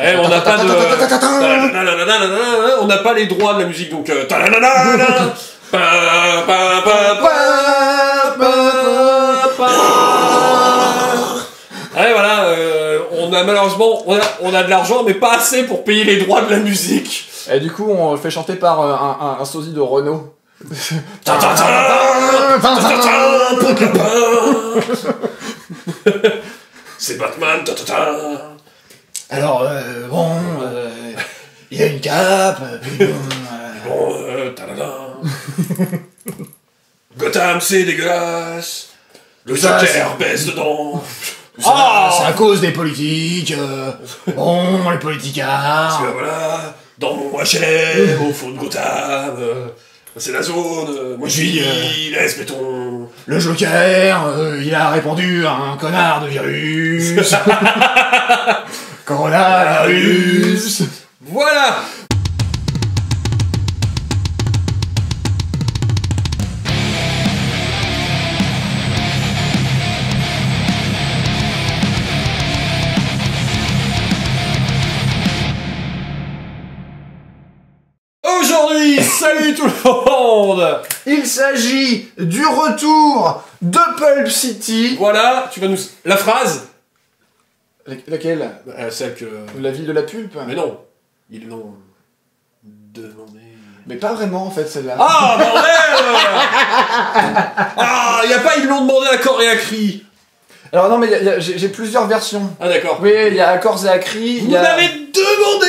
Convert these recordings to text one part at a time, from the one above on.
Eh, on n'a pas de... On n'a pas les droits de la musique, donc... Ouais, voilà, on a malheureusement, on a de l'argent, mais pas assez pour payer les droits de la musique. Et du coup, on le fait chanter par un sosie de Renault. C'est Batman. Alors, bon, il y a une cape, puis bon... Gotham, c'est dégueulasse. Le Joker baisse dedans. C'est à cause des politiques, bon, les politicards... Parce que voilà, dans mon HLM, au fond de Gotham, c'est la zone, moi je suis laisse béton. Le Joker, il a répandu un connard de virus. Coronavirus. Voilà. Aujourd'hui, salut tout le monde. Il s'agit du retour de Pulp City. Voilà, tu vas nous... La phrase. Laquelle? Celle que... La ville de la pulpe. Mais non. Ils l'ont demandé... Mais pas vraiment en fait celle-là. Ah bordel. Ah, y a pas ils l'ont demandé à corps et à cri. Alors non mais j'ai plusieurs versions. Ah d'accord. Oui, il y a à corps et à cri. Vous l'avez demandé.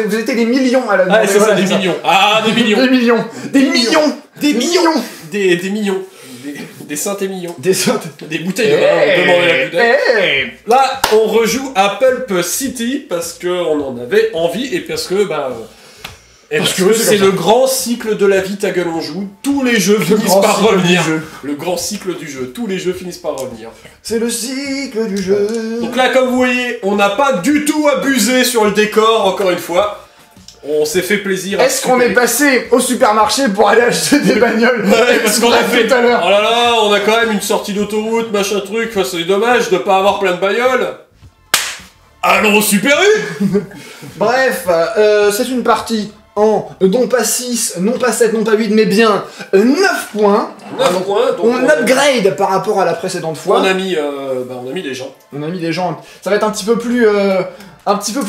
vous étiez des millions à la demander. Ah c'est ça, des millions. Ah, des millions. Des millions. Des millions. Des millions. Des millions. Des synthés millions. Des bouteilles de vin, on demandait la bouteille. Là, on rejoue à Pulp City parce qu'on en avait envie et parce que, parce que c'est le grand cycle de la vie, ta gueule on joue. Tous les jeux finissent par revenir. Le grand cycle du jeu. Tous les jeux finissent par revenir. C'est le cycle du jeu. Donc là, comme vous voyez, on n'a pas du tout abusé sur le décor, encore une fois. On s'est fait plaisir. Est-ce qu'on est passé au supermarché pour aller acheter des bagnoles? Ouais, parce qu'on a fait tout à l'heure. Oh là là, on a quand même une sortie d'autoroute, machin truc. Enfin, c'est dommage de pas avoir plein de bagnoles. Allons au Super U. Bref, c'est une partie en non pas 6, non pas 7, non pas 8, mais bien 9 points. 9 points. Donc on upgrade par rapport à la précédente fois. On a mis des gens. On a mis des gens. Ça va être un petit peu plus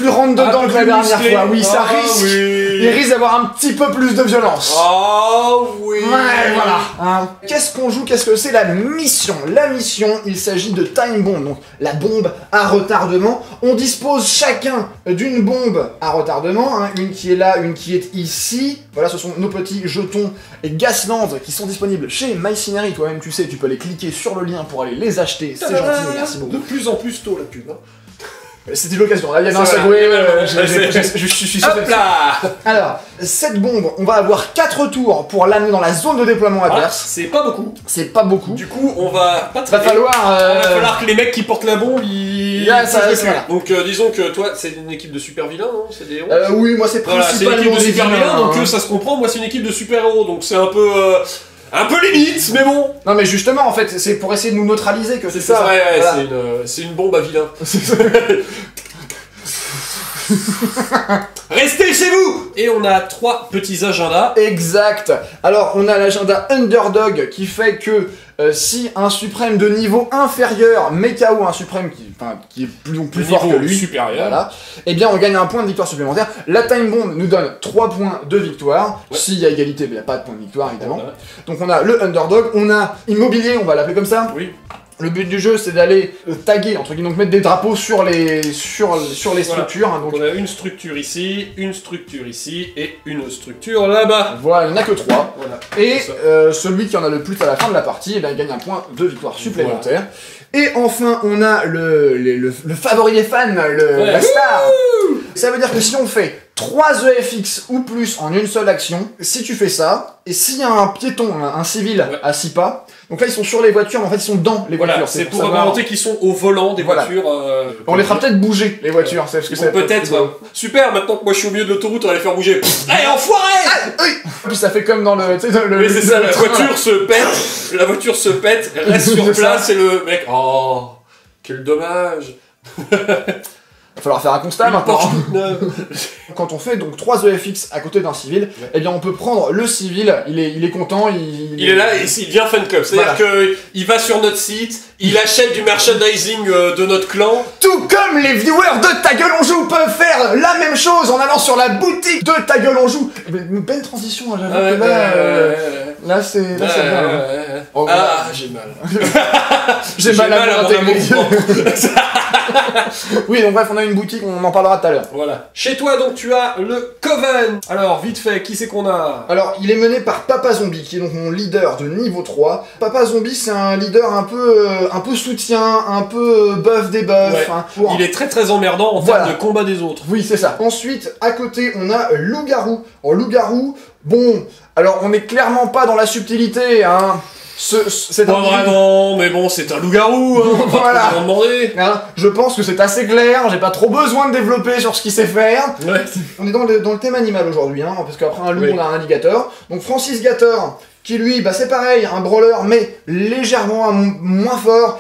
rentre dedans que la dernière fois. Oui, ça risque. Oui. Il risque d'avoir un petit peu plus de violence. Oh oui. Ouais, voilà. Hein. Qu'est-ce qu'on joue? Qu'est-ce que c'est la mission? La mission, il s'agit de Time Bomb, donc la bombe à retardement. On dispose chacun d'une bombe à retardement, hein. Une qui est là, une qui est ici. Voilà, ce sont nos petits jetons Gasland qui sont disponibles chez MyCinery. Toi-même, tu sais, tu peux aller cliquer sur le lien pour aller les acheter. C'est gentil, merci beaucoup. De plus en plus tôt la pub. Hein. C'était l'occasion, là il y avait un segway, je suis sûr. Hop là. Alors, cette bombe, on va avoir 4 tours pour l'amener dans la zone de déploiement adverse. C'est pas beaucoup. C'est pas beaucoup. Du coup, on va pas va falloir que les mecs qui portent la bombe, ils... voilà. Donc disons que toi, c'est une équipe de super-vilains, non? C'est des héros? Oui, moi c'est principalement c'est une équipe de super-vilains, hein. donc ça se comprend, moi c'est une équipe de super-héros, donc c'est un peu limite, mais bon. Non mais justement, en fait, c'est pour essayer de nous neutraliser que c'est ça. Ouais, voilà. c'est une bombe à vilain. Restez chez vous. Et on a 3 petits agendas. Exact. Alors, on a l'agenda Underdog qui fait que si un suprême de niveau inférieur met KO un suprême qui est plus fort que lui, supérieur, voilà, eh bien on gagne un point de victoire supplémentaire. La Time Bomb nous donne 3 points de victoire. Ouais. S'il y a égalité, il n'y a pas de point de victoire évidemment. Ouais. Donc on a le Underdog, on a Immobilier, on va l'appeler comme ça. Oui. Le but du jeu, c'est d'aller taguer, entre guillemets, donc mettre des drapeaux sur les structures. Hein, donc... On a une structure ici et une structure là-bas. Voilà, il n'y en a que 3. Voilà. Et celui qui en a le plus à la fin de la partie, eh bien, il gagne un point de victoire supplémentaire. Voilà. Et enfin, on a le favori des fans, la star. Ça veut dire que si on fait 3 EFX ou plus en une seule action. Si tu fais ça, et s'il y a un piéton, un civil à 6 pas, donc là ils sont sur les voitures, mais en fait ils sont dans les voitures. Voilà, c'est pour représenter qu'ils sont au volant des voitures. On les fera peut-être bouger, les voitures. Parce que c'est peut-être. Super, maintenant que moi je suis au milieu de l'autoroute, on va les faire bouger. Allez, enfoiré! Puis ça fait comme dans le... Mais c'est ça, la voiture se pète, reste sur place et le mec... Oh, quel dommage. Il va falloir faire un constat maintenant. Quand on fait donc 3 EFX à côté d'un civil, eh bien on peut prendre le civil, il est content, il est là et il devient fan club. C'est-à-dire qu'il va sur notre site, il achète du merchandising de notre clan. Tout comme les viewers de Ta Gueule on Joue peuvent faire la même chose en allant sur la boutique de Ta Gueule on Joue. Une belle transition, hein, j'avoue que là c'est bien. J'ai mal. J'ai mal à mon mouvement. Oui, donc bref, on a une boutique, on en parlera tout à l'heure. Voilà. Chez toi, donc, tu as le Coven. Alors, vite fait, qui c'est qu'on a? Alors, il est mené par Papa Zombie, qui est donc mon leader de niveau 3. Papa Zombie, c'est un leader un peu soutien, un peu buff des buffs. Ouais. Hein, il est très très emmerdant en termes de combat des autres. Oui, c'est ça. Ensuite, à côté, on a Loup-Garou. En Loup-Garou, bon, alors on n'est clairement pas dans la subtilité, hein. C'est pas vraiment, mais bon, c'est un loup-garou, hein, on va pas trop demander. Hein, je pense que c'est assez clair, j'ai pas trop besoin de développer sur ce qu'il sait faire. Ouais. On est dans le thème animal aujourd'hui, hein, parce qu'après un loup, on a un alligator. Donc Francis Gator, qui lui, bah c'est pareil, un brawler, mais légèrement moins fort.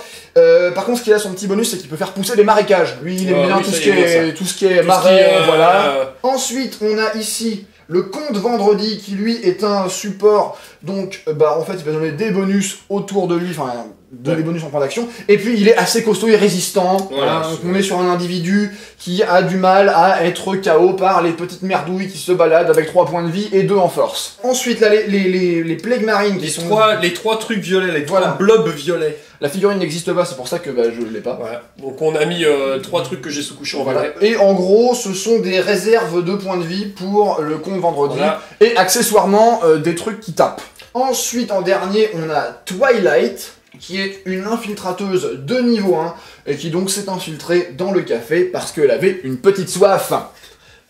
Par contre, ce qu'il a son petit bonus, c'est qu'il peut faire pousser des marécages. Lui, il aime bien tout ce qui est marais, voilà. Ensuite, on a ici le Comte Vendredi, qui lui est un support, donc en fait il va donner des bonus autour de lui, enfin des bonus en point d'action, et puis il est assez costaud et résistant, voilà, donc on est sur un individu qui a du mal à être KO par les petites merdouilles qui se baladent avec 3 points de vie et 2 en force. Ensuite là, les Plague Marines qui sont... Les trois trucs violets, les 3 blobs violets. La figurine n'existe pas, c'est pour ça que je l'ai pas. Voilà. Donc on a mis 3 trucs que j'ai sous-couchés en violet. Et en gros, ce sont des réserves de points de vie pour le Comte Vendredi, et accessoirement des trucs qui tapent. Ensuite, en dernier, on a Twilight, qui est une infiltrateuse de niveau 1, et qui donc s'est infiltrée dans le café parce qu'elle avait une petite soif.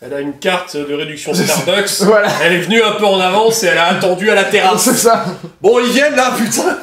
Elle a une carte de réduction Starbucks, voilà. Elle est venue un peu en avance et elle a attendu à la terrasse. C'est ça. Bon, ils viennent là, putain.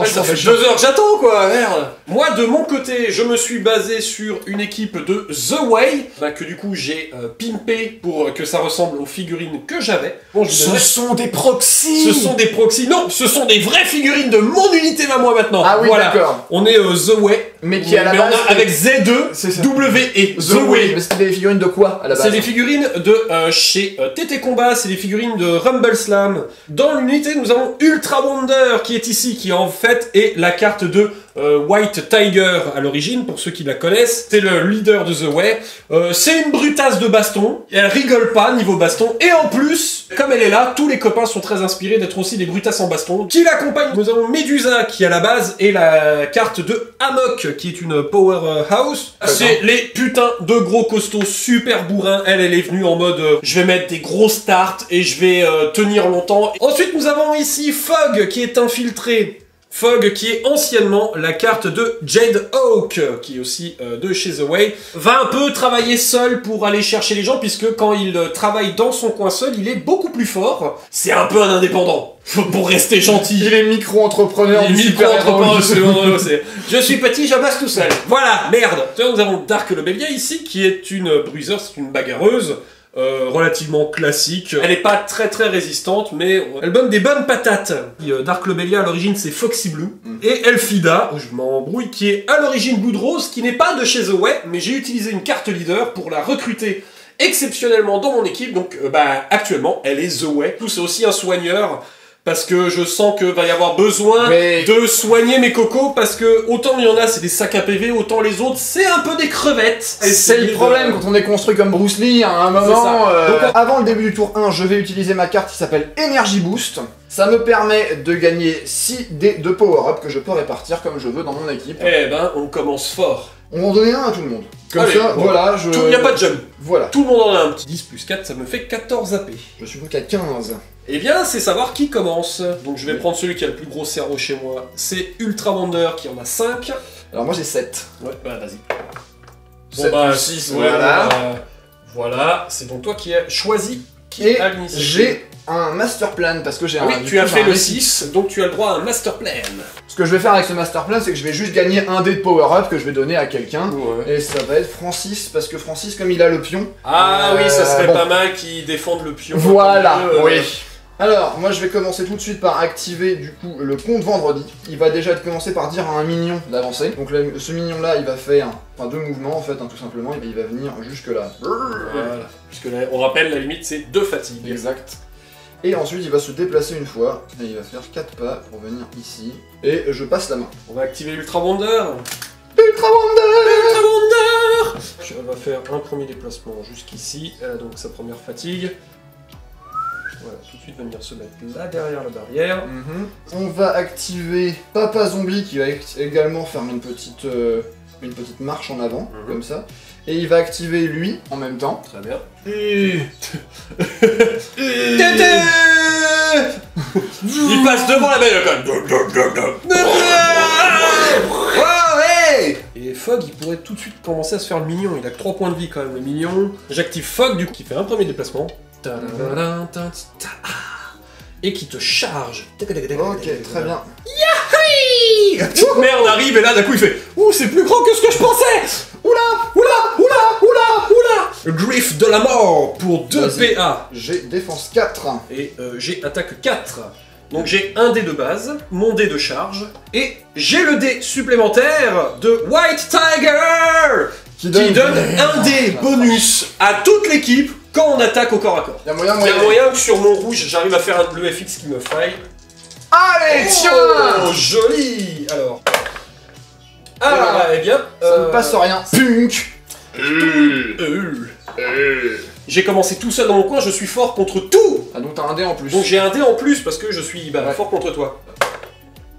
Ça fait 2 heures que j'attends, quoi, merde. Moi, de mon côté, je me suis basé sur une équipe de The Way, que du coup j'ai pimpé pour que ça ressemble aux figurines que j'avais. Bon, ce sont des proxys. Ce sont des proxys. Non, ce sont des vraies figurines de mon unité à moi maintenant. Ah oui, voilà. D'accord. On est The Way. Mais qui à la base... on a avec Z2, W et The Way. Mais c'est des figurines de quoi à la base? C'est des figurines de chez TT Combat, c'est des figurines de Rumble Slam. Dans l'unité, nous avons Ultra Wonder qui est ici, qui en fait est la carte de White Tiger à l'origine, pour ceux qui la connaissent. C'est le leader de The Way. C'est une brutasse de baston, elle rigole pas niveau baston, et en plus, comme elle est là, tous les copains sont très inspirés d'être aussi des brutasses en baston. Qui l'accompagne, nous avons Medusa qui à la base est la carte de Amok, qui est une powerhouse. C'est les putains de gros costauds super bourrins. Elle est venue en mode je vais mettre des gros starts et je vais tenir longtemps. Ensuite nous avons ici Fog qui est infiltré. Fog, qui est anciennement la carte de Jade Hawk, qui est aussi de chez The Way, va un peu travailler seul pour aller chercher les gens, puisque quand il travaille dans son coin seul, il est beaucoup plus fort. C'est un peu un indépendant, pour rester gentil. Il est micro-entrepreneur. Il est micro-entrepreneur, je suis petit, j'amasse tout seul. Voilà, merde. Nous avons Dark le Bélier ici, qui est une bruiser, c'est une bagarreuse. Relativement classique. Elle est pas très résistante, mais elle donne des bonnes patates. Dark Lobelia à l'origine c'est Foxy Blue. Et Elfida, je m'embrouille, qui est à l'origine Blood Rose, qui n'est pas de chez The Way, mais j'ai utilisé une carte leader pour la recruter exceptionnellement dans mon équipe, donc actuellement elle est The Way. C'est aussi un soigneur. Parce que je sens que va y avoir besoin de soigner mes cocos, parce que autant il y en a c'est des sacs à PV, autant les autres c'est un peu des crevettes. Et c'est le problème quand on est construit comme Bruce Lee à un moment. Donc, avant le début du tour 1, je vais utiliser ma carte qui s'appelle Energy Boost. Ça me permet de gagner 6 dés de power-up que je peux répartir comme je veux dans mon équipe. Eh ben, on commence fort. On va en donner un à tout le monde. Comme allez, ça, voilà, il n'y a pas de jump. Voilà. Tout le monde en a un petit 10 plus 4, ça me fait 14 AP. Je suis donc à 15. Eh bien, c'est savoir qui commence. Donc je vais prendre celui qui a le plus gros cerveau chez moi. C'est Ultra Wonder qui en a 5. Alors moi j'ai 7. Ouais, bah vas-y. Bon bah 6, voilà. Voilà, c'est donc toi qui as choisi qui a l'initiative. J'ai un master plan parce que j'ai oui, tu as fait le 6, donc tu as le droit à un master plan. Ce que je vais faire avec ce master plan, c'est que je vais juste gagner un dé de power-up que je vais donner à quelqu'un. Ouais. Et ça va être Francis, parce que Francis, comme il a le pion... Ah oui, ça serait pas mal qu'il défende le pion. Voilà, oui. Alors, moi je vais commencer tout de suite par activer du coup le compte vendredi. Il va déjà commencer par dire à un mignon d'avancer. Donc ce mignon là, il va faire 2 mouvements en fait, tout simplement. Il va venir jusque là. Voilà. Puisque là, on rappelle, la limite c'est 2 fatigues. Exact. Et ensuite il va se déplacer une fois, et il va faire 4 pas pour venir ici. Et je passe la main. On va activer l'Ultra Wonder. Ultra Wonder! Ultra Wonder! On va faire un premier déplacement jusqu'ici, donc sa première fatigue. Voilà, tout de suite venir se mettre là derrière la barrière. On va activer Papa Zombie qui va également faire une petite marche en avant, comme ça. Et il va activer lui en même temps. Très bien. Il passe devant la belle Et Fog, il pourrait tout de suite commencer à se faire le mignon. Il a que 3 points de vie quand même, le mignon. J'active Fog, du coup, qui fait un premier déplacement. Et qui te charge. Ok, très bien. Yahi! La petite merde arrive et là d'un coup il fait ouh, c'est plus grand que ce que je pensais. Oula. Griff de la mort pour 2 PA. J'ai défense 4. Et j'ai attaque 4. Donc j'ai un dé de base, mon dé de charge, et j'ai le dé supplémentaire de White Tiger qui donne un dé bonus à toute l'équipe quand on attaque au corps à corps. Il y a moyen que sur mon rouge, j'arrive à faire le FX qui me faille. Allez, tiens! Oh, joli! Alors. Ah, eh bien. Ça ne passe rien. Punk! J'ai commencé tout seul dans mon coin, je suis fort contre tout! Ah, donc t'as un dé en plus. Donc j'ai un dé en plus parce que je suis fort contre toi.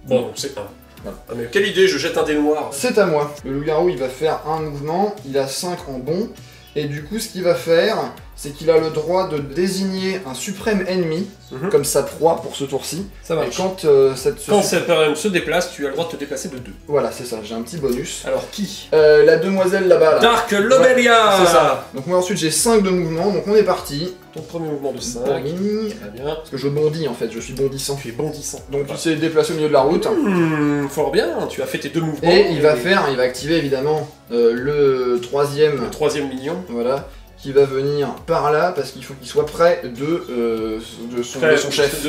Bon, c'est un. Ah, mais quelle idée, je jette un dé noir. C'est à moi. Le loup-garou, il va faire un mouvement, il a 5 en bon. Et du coup, ce qu'il va faire, c'est qu'il a le droit de désigner un suprême ennemi, comme sa proie pour ce tour-ci. Ça marche. Et quand cette personne se déplace, tu as le droit de te déplacer de 2. Voilà, c'est ça, j'ai un petit bonus. Alors qui? La demoiselle là-bas. Là. Dark Lobelia. C'est ça. Donc moi ensuite j'ai 5 de mouvement, donc on est parti. Ton premier mouvement de 5. Très bien. Parce que je bondis en fait, je suis bondissant. Tu es bondissant. Donc tu sais déplacer au milieu de la route. Fort bien, tu as fait tes 2 mouvements. Et il va activer évidemment le troisième mignon. Voilà. Qui va venir par là parce qu'il faut qu'il soit près de son chef.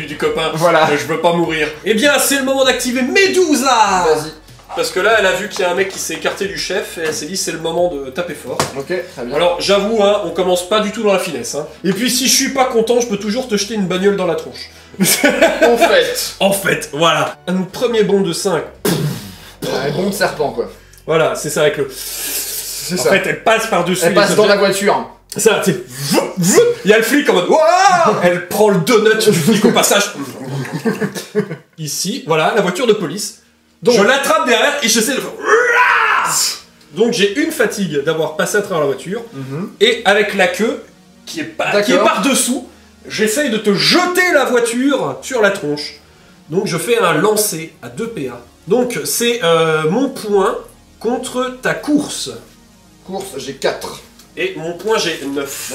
Du copain. Voilà. Je veux pas mourir. Eh bien, c'est le moment d'activer Medusa. Vas-y. Parce que là, elle a vu qu'il y a un mec qui s'est écarté du chef et elle s'est dit c'est le moment de taper fort. Ok, très bien. Alors, j'avoue, hein, on commence pas du tout dans la finesse. Hein. Et puis, si je suis pas content, je peux toujours te jeter une bagnole dans la tronche. En fait, voilà. Un premier bond de 5. Un bond de serpent, quoi. Voilà, c'est ça avec le... En fait, elle passe par-dessus. Elle passe dans la voiture. Ça, tu sais, il y a le flic en mode waouh. Elle prend le donut du flic au passage. Ici, voilà, la voiture de police. Donc, je l'attrape derrière et j'essaie de faire... Donc j'ai une fatigue d'avoir passé à travers la voiture. Et avec la queue, qui est par-dessous, j'essaye de te jeter la voiture sur la tronche. Donc je fais un lancer à 2 PA. Donc c'est mon point contre ta course. J'ai 4. Et mon point, j'ai 9.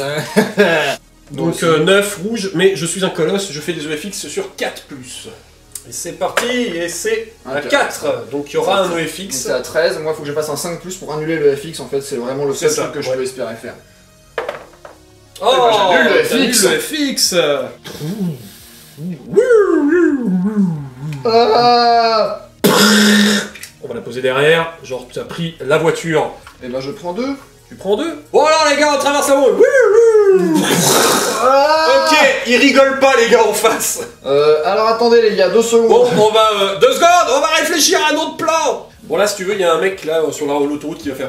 Donc 9 rouge, mais je suis un colosse, je fais des EFX sur 4+. Et c'est parti, et c'est à 4. Donc il y aura un EFX. C'est à 13, moi il faut que je fasse un 5+ pour annuler le FX, en fait c'est vraiment le seul truc que je peux espérer faire. Oh, j'annule le FX. On va la poser derrière, genre tu as pris la voiture. Et ben je prends 2. Tu prends 2. Oh alors les gars, on traverse la route. Ok, ils rigolent pas les gars en face. Alors attendez les gars, 2 secondes. Bon, on va... 2 secondes, on va réfléchir à un autre plan. Bon là, si tu veux, il y a un mec là sur l'autoroute qui va faire...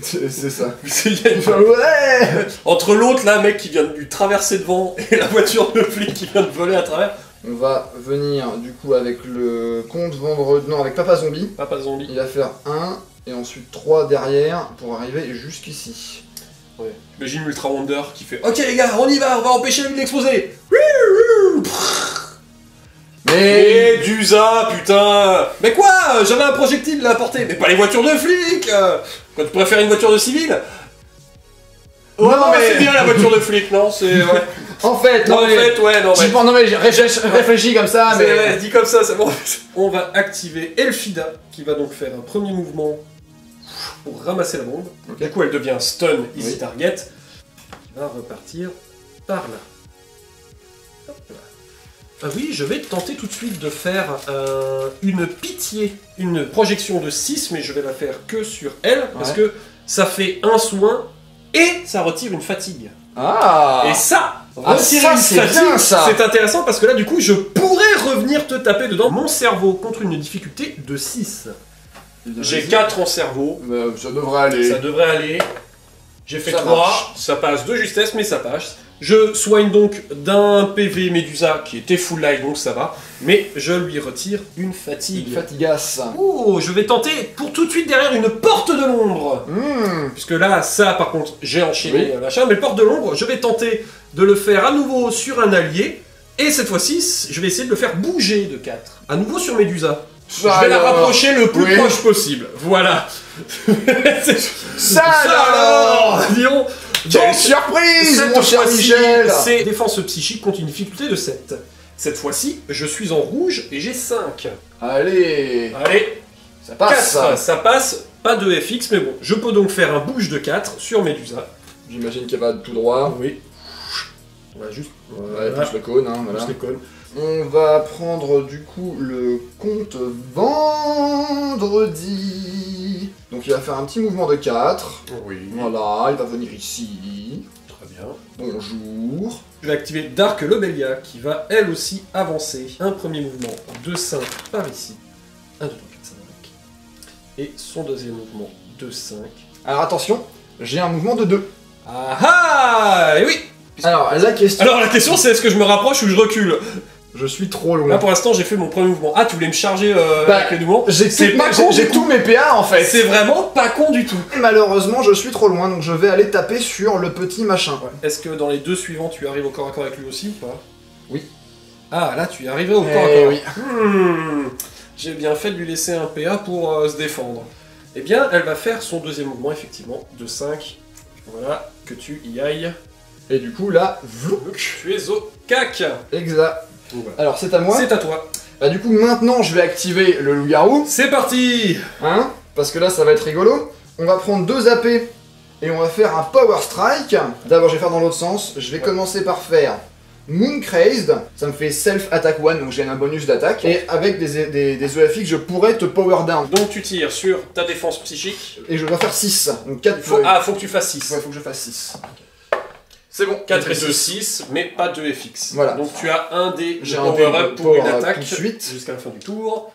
C'est ça. Ouais. Entre l'autre là, mec qui vient de lui traverser devant et la voiture de flic qui vient de voler à travers. On va venir du coup avec le compte vendredi... Non, avec Papa Zombie. Papa Zombie. Il va faire 1 et ensuite 3 derrière pour arriver jusqu'ici. Ouais. Imagine Ultra Wonder qui fait ok les gars, on y va, on va empêcher la ville d'exploser. Mais Medusa, putain. Mais quoi? J'avais un projectile là à porter, mais pas les voitures de flics. Quoi, tu préfères une voiture de civil? Oh non, mais c'est bien la voiture de flic, non? C'est... Ouais. En fait, non, mais réfléchis comme ça, mais... Ouais, dis comme ça, c'est bon. On va activer Elfida, qui va donc faire un premier mouvement pour ramasser la bombe. Okay. Du coup, elle devient stun, easy target. Elle va repartir par là. Hop là. Ah oui, je vais tenter tout de suite de faire une pitié, une projection de 6, mais je vais la faire que sur elle, parce que ça fait un soin et ça retire une fatigue. Ah. Et ça, retirer une fatigue, c'est intéressant parce que là, du coup, je pourrais revenir te taper dedans mon cerveau contre une difficulté de 6. J'ai 4 en cerveau. Ça devrait aller. Ça devrait aller. J'ai fait 3, ça passe de justesse, mais ça passe. Je soigne donc d'un PV Médusa qui était full life, donc ça va. Mais je lui retire une fatigue. Une fatigasse. Oh, je vais tenter pour tout de suite derrière une porte de l'ombre. Puisque là, ça par contre, j'ai enchaîné machin. Mais porte de l'ombre, je vais tenter de le faire à nouveau sur un allié. Et cette fois-ci, je vais essayer de le faire bouger de 4. À nouveau sur Médusa. Je vais la rapprocher le plus proche possible. Voilà. Ça alors, disons. Quelle surprise, mon cher Michel. C'est défense psychique contre une difficulté de 7. Cette fois-ci, je suis en rouge et j'ai 5. Allez. Ça passe. 4, ça passe, pas de FX, mais bon. Je peux donc faire un bouge de 4 sur Médusa. J'imagine qu'elle va tout droit. Oui. On va juste... plus le cône, hein, voilà. Plus les cônes. On va prendre du coup le compte vendredi. Donc il va faire un petit mouvement de 4. Oui. Voilà, il va venir ici. Très bien. Bonjour. Je vais activer Dark Lobelia qui va elle aussi avancer. Un premier mouvement de 5 par ici. 1, 2, 3, 4, 5. Et son deuxième mouvement de 5. Alors attention, j'ai un mouvement de 2. Ah ah. Et oui. Alors la question c'est est-ce que je me rapproche ou je recule? Je suis trop loin. Là pour l'instant j'ai fait mon premier mouvement. Ah, tu voulais me charger avec les mouvements? J'ai tous mes PA en fait. C'est vraiment pas con du tout. Malheureusement je suis trop loin donc je vais aller taper sur le petit machin. Ouais. Est-ce que dans les deux suivants tu arrives au corps à corps avec lui aussi ou pas? Oui. Ah là tu es arrivé au corps à corps. Oui. J'ai bien fait de lui laisser un PA pour se défendre. Eh bien elle va faire son deuxième mouvement effectivement de 5. Voilà, que tu y ailles. Et du coup là, vlouk. Tu es au cac. Exact. Voilà. Alors c'est à moi. C'est à toi. Bah du coup maintenant je vais activer le loup-garou. C'est parti. Hein? Parce que là ça va être rigolo. On va prendre 2 AP et on va faire un Power Strike. D'abord je vais faire dans l'autre sens. Je vais commencer par faire Moon Crazed. Ça me fait Self Attack 1 donc j'ai un bonus d'attaque. Et avec des EFX je pourrais te Power Down. Donc tu tires sur ta défense psychique. Et je dois faire 6. Donc 4. Faut que tu fasses 6. Ouais, faut que je fasse 6. C'est bon. 4 et 2, 6, mais pas de FX. Voilà. Donc tu as un dé de power-up pour une attaque suite jusqu'à la fin du tour.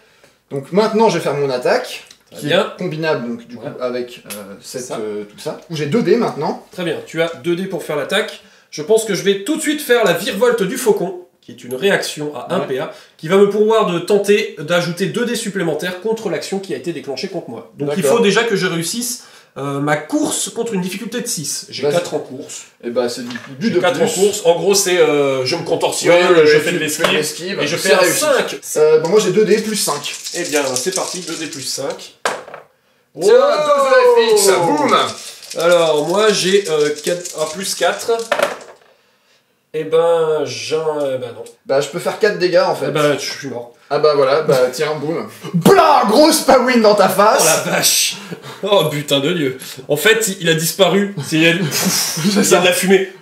Donc maintenant je vais faire mon attaque, qui est combinable donc du coup avec tout ça. J'ai 2 dés maintenant. Très bien, tu as 2 dés pour faire l'attaque. Je pense que je vais tout de suite faire la virevolte du faucon, qui est une réaction à 1 PA, qui va me pouvoir de tenter d'ajouter 2 dés supplémentaires contre l'action qui a été déclenchée contre moi. Donc il faut déjà que je réussisse ma course contre une difficulté de 6. J'ai 4 en course. Et bah c'est du plus de 4 en course. En gros c'est je me contorsionne, je fais de l'esquive et je fais un 5. Bon moi j'ai 2 dés plus 5. Eh bien c'est parti, 2 dés plus 5. Tiens, 2 FX, boum. Alors moi j'ai plus 4. Eh ben non. Bah je peux faire 4 dégâts en fait. Eh ben je suis mort. Ah bah voilà, bah tiens, boum. Blah, grosse pawin dans ta face. Oh la vache. Oh putain de Dieu. En fait, il a disparu. Il y a de la fumée.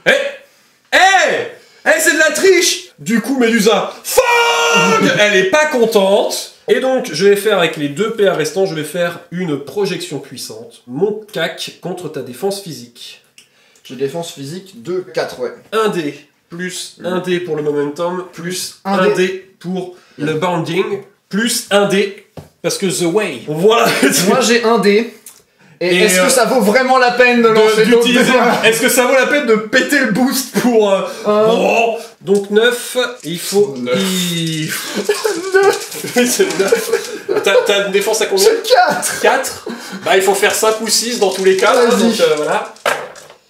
C'est de la triche. Du coup, Médusa, fuck, elle est pas contente. Et donc, je vais faire avec les 2 PA restants, je vais faire une projection puissante. Mon cac contre ta défense physique. J'ai défense physique de 4, ouais. 1 dé, plus 1 dé pour le momentum, plus 1 dé pour le bounding, plus 1 dé, parce que the way. Voilà. Moi j'ai 1 dé. Et est-ce que ça vaut vraiment la peine de lancer d'utiliser? Est-ce que ça vaut la peine de péter le boost pour... Bon, donc 9, il faut... 9. Oui, c'est 9. T'as une défense à combien? 4. 4. Bah il faut faire 5 ou 6 dans tous les cas. Là, donc voilà.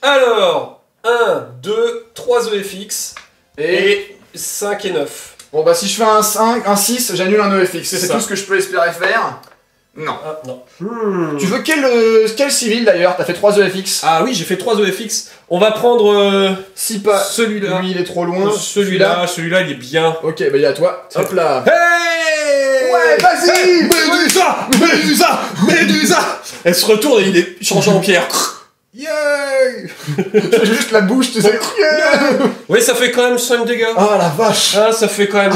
Alors, 1, 2, 3 EFX, et 5 et 9. Bon bah si je fais un 6, j'annule un EFX. C'est tout ce que je peux espérer faire. Non. Ah, non. Tu veux quel civil d'ailleurs? T'as fait 3 EFX. Ah oui, j'ai fait 3 EFX. On va prendre si pas celui-là. Lui il est trop loin. Celui-là il est bien. Ok, bah il est à toi. Hop là. Hey! Ouais, vas-y! Médusa! Elle se retourne et il est changé en pierre. Yeah! C'est juste la bouche, tu sais. Yeah! Oui, ça fait quand même 5 dégâts. Ah la vache! Ah, ça fait quand même...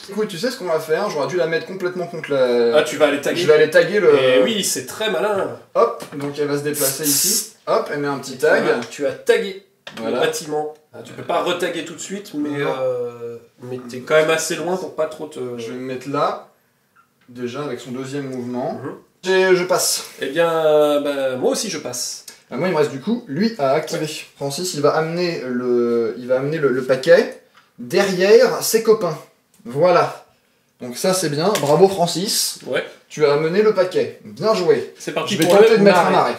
Écoute, tu sais ce qu'on va faire? J'aurais dû la mettre complètement contre la... Ah, tu vas aller taguer. Je vais aller taguer le... Et oui, c'est très malin. Hop, donc elle va se déplacer ici. Hop, elle met un petit tag. Voilà, tu as tagué voilà. le bâtiment. Ah, tu peux pas retaguer tout de suite, mais t'es quand même assez loin pour pas trop te... Je vais me mettre là, déjà avec son deuxième mouvement. Je passe. Eh bien, moi aussi je passe. Moi il me reste du coup, lui à activer. Ouais. Francis il va amener le paquet derrière ses copains. Voilà. Donc ça c'est bien, bravo Francis. Ouais. Tu as amené le paquet. Bien joué. C'est parti. Je vais tenter de mettre un arrêt.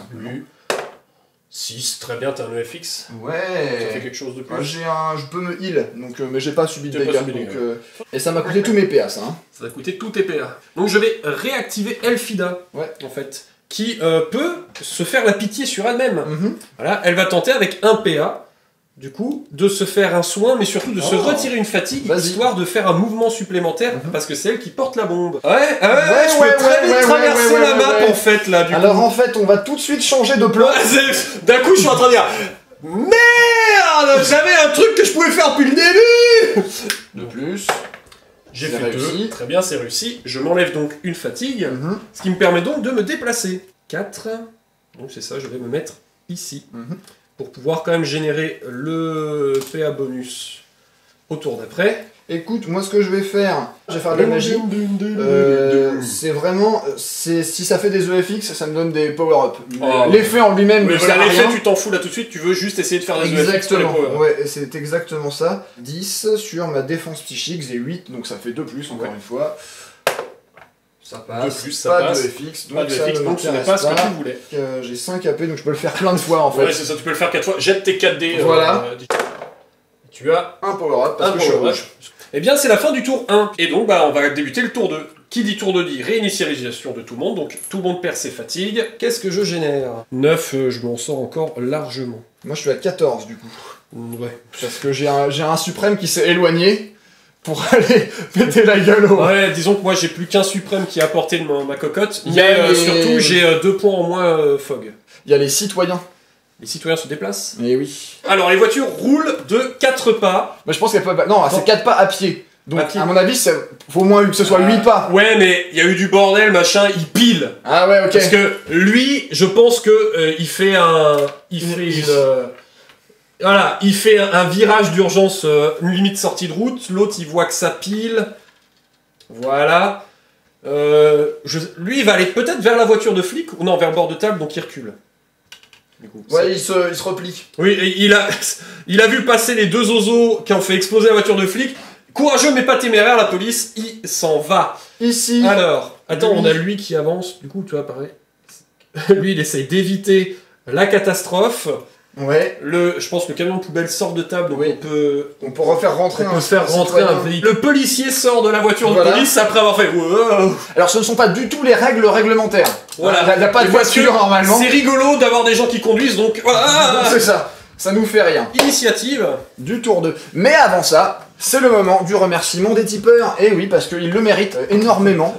6, très bien, t'as un EFX. Ouais. Ça fait quelque chose de plus. Je peux me heal, donc, mais j'ai pas subi de dégâts. Et ça m'a coûté tous mes PA, ça. Hein. Ça va coûter tous tes PA. Donc je vais réactiver Elfida, en fait, qui peut se faire la pitié sur elle-même. Voilà, elle va tenter avec un PA, du coup, de se faire un soin, mais surtout de se retirer une fatigue, histoire de faire un mouvement supplémentaire, parce que c'est elle qui porte la bombe. Je peux très vite traverser la map, en fait, là, du coup. Alors, en fait, on va tout de suite changer de plan. D'un coup, je suis en train de dire... Merde! J'avais un truc que je pouvais faire depuis le début! De plus... J'ai fait 2, très bien, c'est réussi. Je m'enlève donc une fatigue, ce qui me permet donc de me déplacer. 4, donc c'est ça, je vais me mettre ici. Pour pouvoir quand même générer le PA bonus au tour d'après. Écoute, moi ce que je vais faire de la magie. C'est vraiment, si ça fait des EFX, ça me donne des power-up. L'effet en lui-même ne sert à rien. L'effet, tu t'en fous là tout de suite, tu veux juste essayer de faire des EFX pour les power-up. Ouais, c'est exactement ça. 10 sur ma défense psychique, j'ai 8, donc ça fait 2 plus encore une fois. Ça passe, de plus, ça pas passe. de FX, donc ce n'est pas ce que tu voulais. J'ai 5 AP, donc je peux le faire plein de fois en fait. Ouais, c'est ça, tu peux le faire 4 fois. Jette tes 4D. Voilà. Tu as un power-up parce que je suis rouge. Eh bien, c'est la fin du tour 1. Et donc, on va débuter le tour 2. Qui dit tour 2 dit réinitialisation de tout le monde, donc tout le monde perd ses fatigues. Qu'est-ce que je génère? 9, je m'en sors encore largement. Moi, je suis à 14 du coup. Ouais. Parce que j'ai un suprême qui s'est éloigné pour aller péter la gueule au... Ouais, disons que moi j'ai plus qu'un suprême qui a apporté ma cocotte, mais surtout j'ai 2 points en moins Fog. Il y a les citoyens. Les citoyens se déplacent? Eh oui. Alors les voitures roulent de 4 pas. Mais je pense qu'elles peuvent... Non, c'est 4 pas à pied. Donc à mon avis, faut au moins que ce soit 8 pas. Ouais, mais il y a eu du bordel, machin, il pile. Ah ouais, ok. Parce que lui, je pense que il fait un... Voilà, il fait un virage d'urgence, une limite sortie de route. L'autre, il voit que ça pile. Voilà. Lui, il va aller peut-être vers la voiture de flic, ou non, vers le bord de table, donc il recule. Du coup, ouais, il se replie. Oui, et il a vu passer les 2 osos qui ont fait exploser la voiture de flic. Courageux mais pas téméraire, la police, il s'en va. Ici. Alors, attends, on a lui qui avance, du coup, tu vois, pareil. Lui, il essaye d'éviter la catastrophe. Ouais. Je pense que le camion de poubelle sort de table, donc on peut refaire rentrer un véhicule. Le policier sort de la voiture de police après avoir fait... Wow. Alors ce ne sont pas du tout les règles réglementaires. Voilà. Il n'y a pas de voiture normalement. C'est rigolo d'avoir des gens qui conduisent, donc voilà. C'est ça. Ça nous fait rien. Initiative du tour 2. Mais avant ça, c'est le moment du remerciement des tipeurs. Et oui, parce qu'ils le méritent énormément.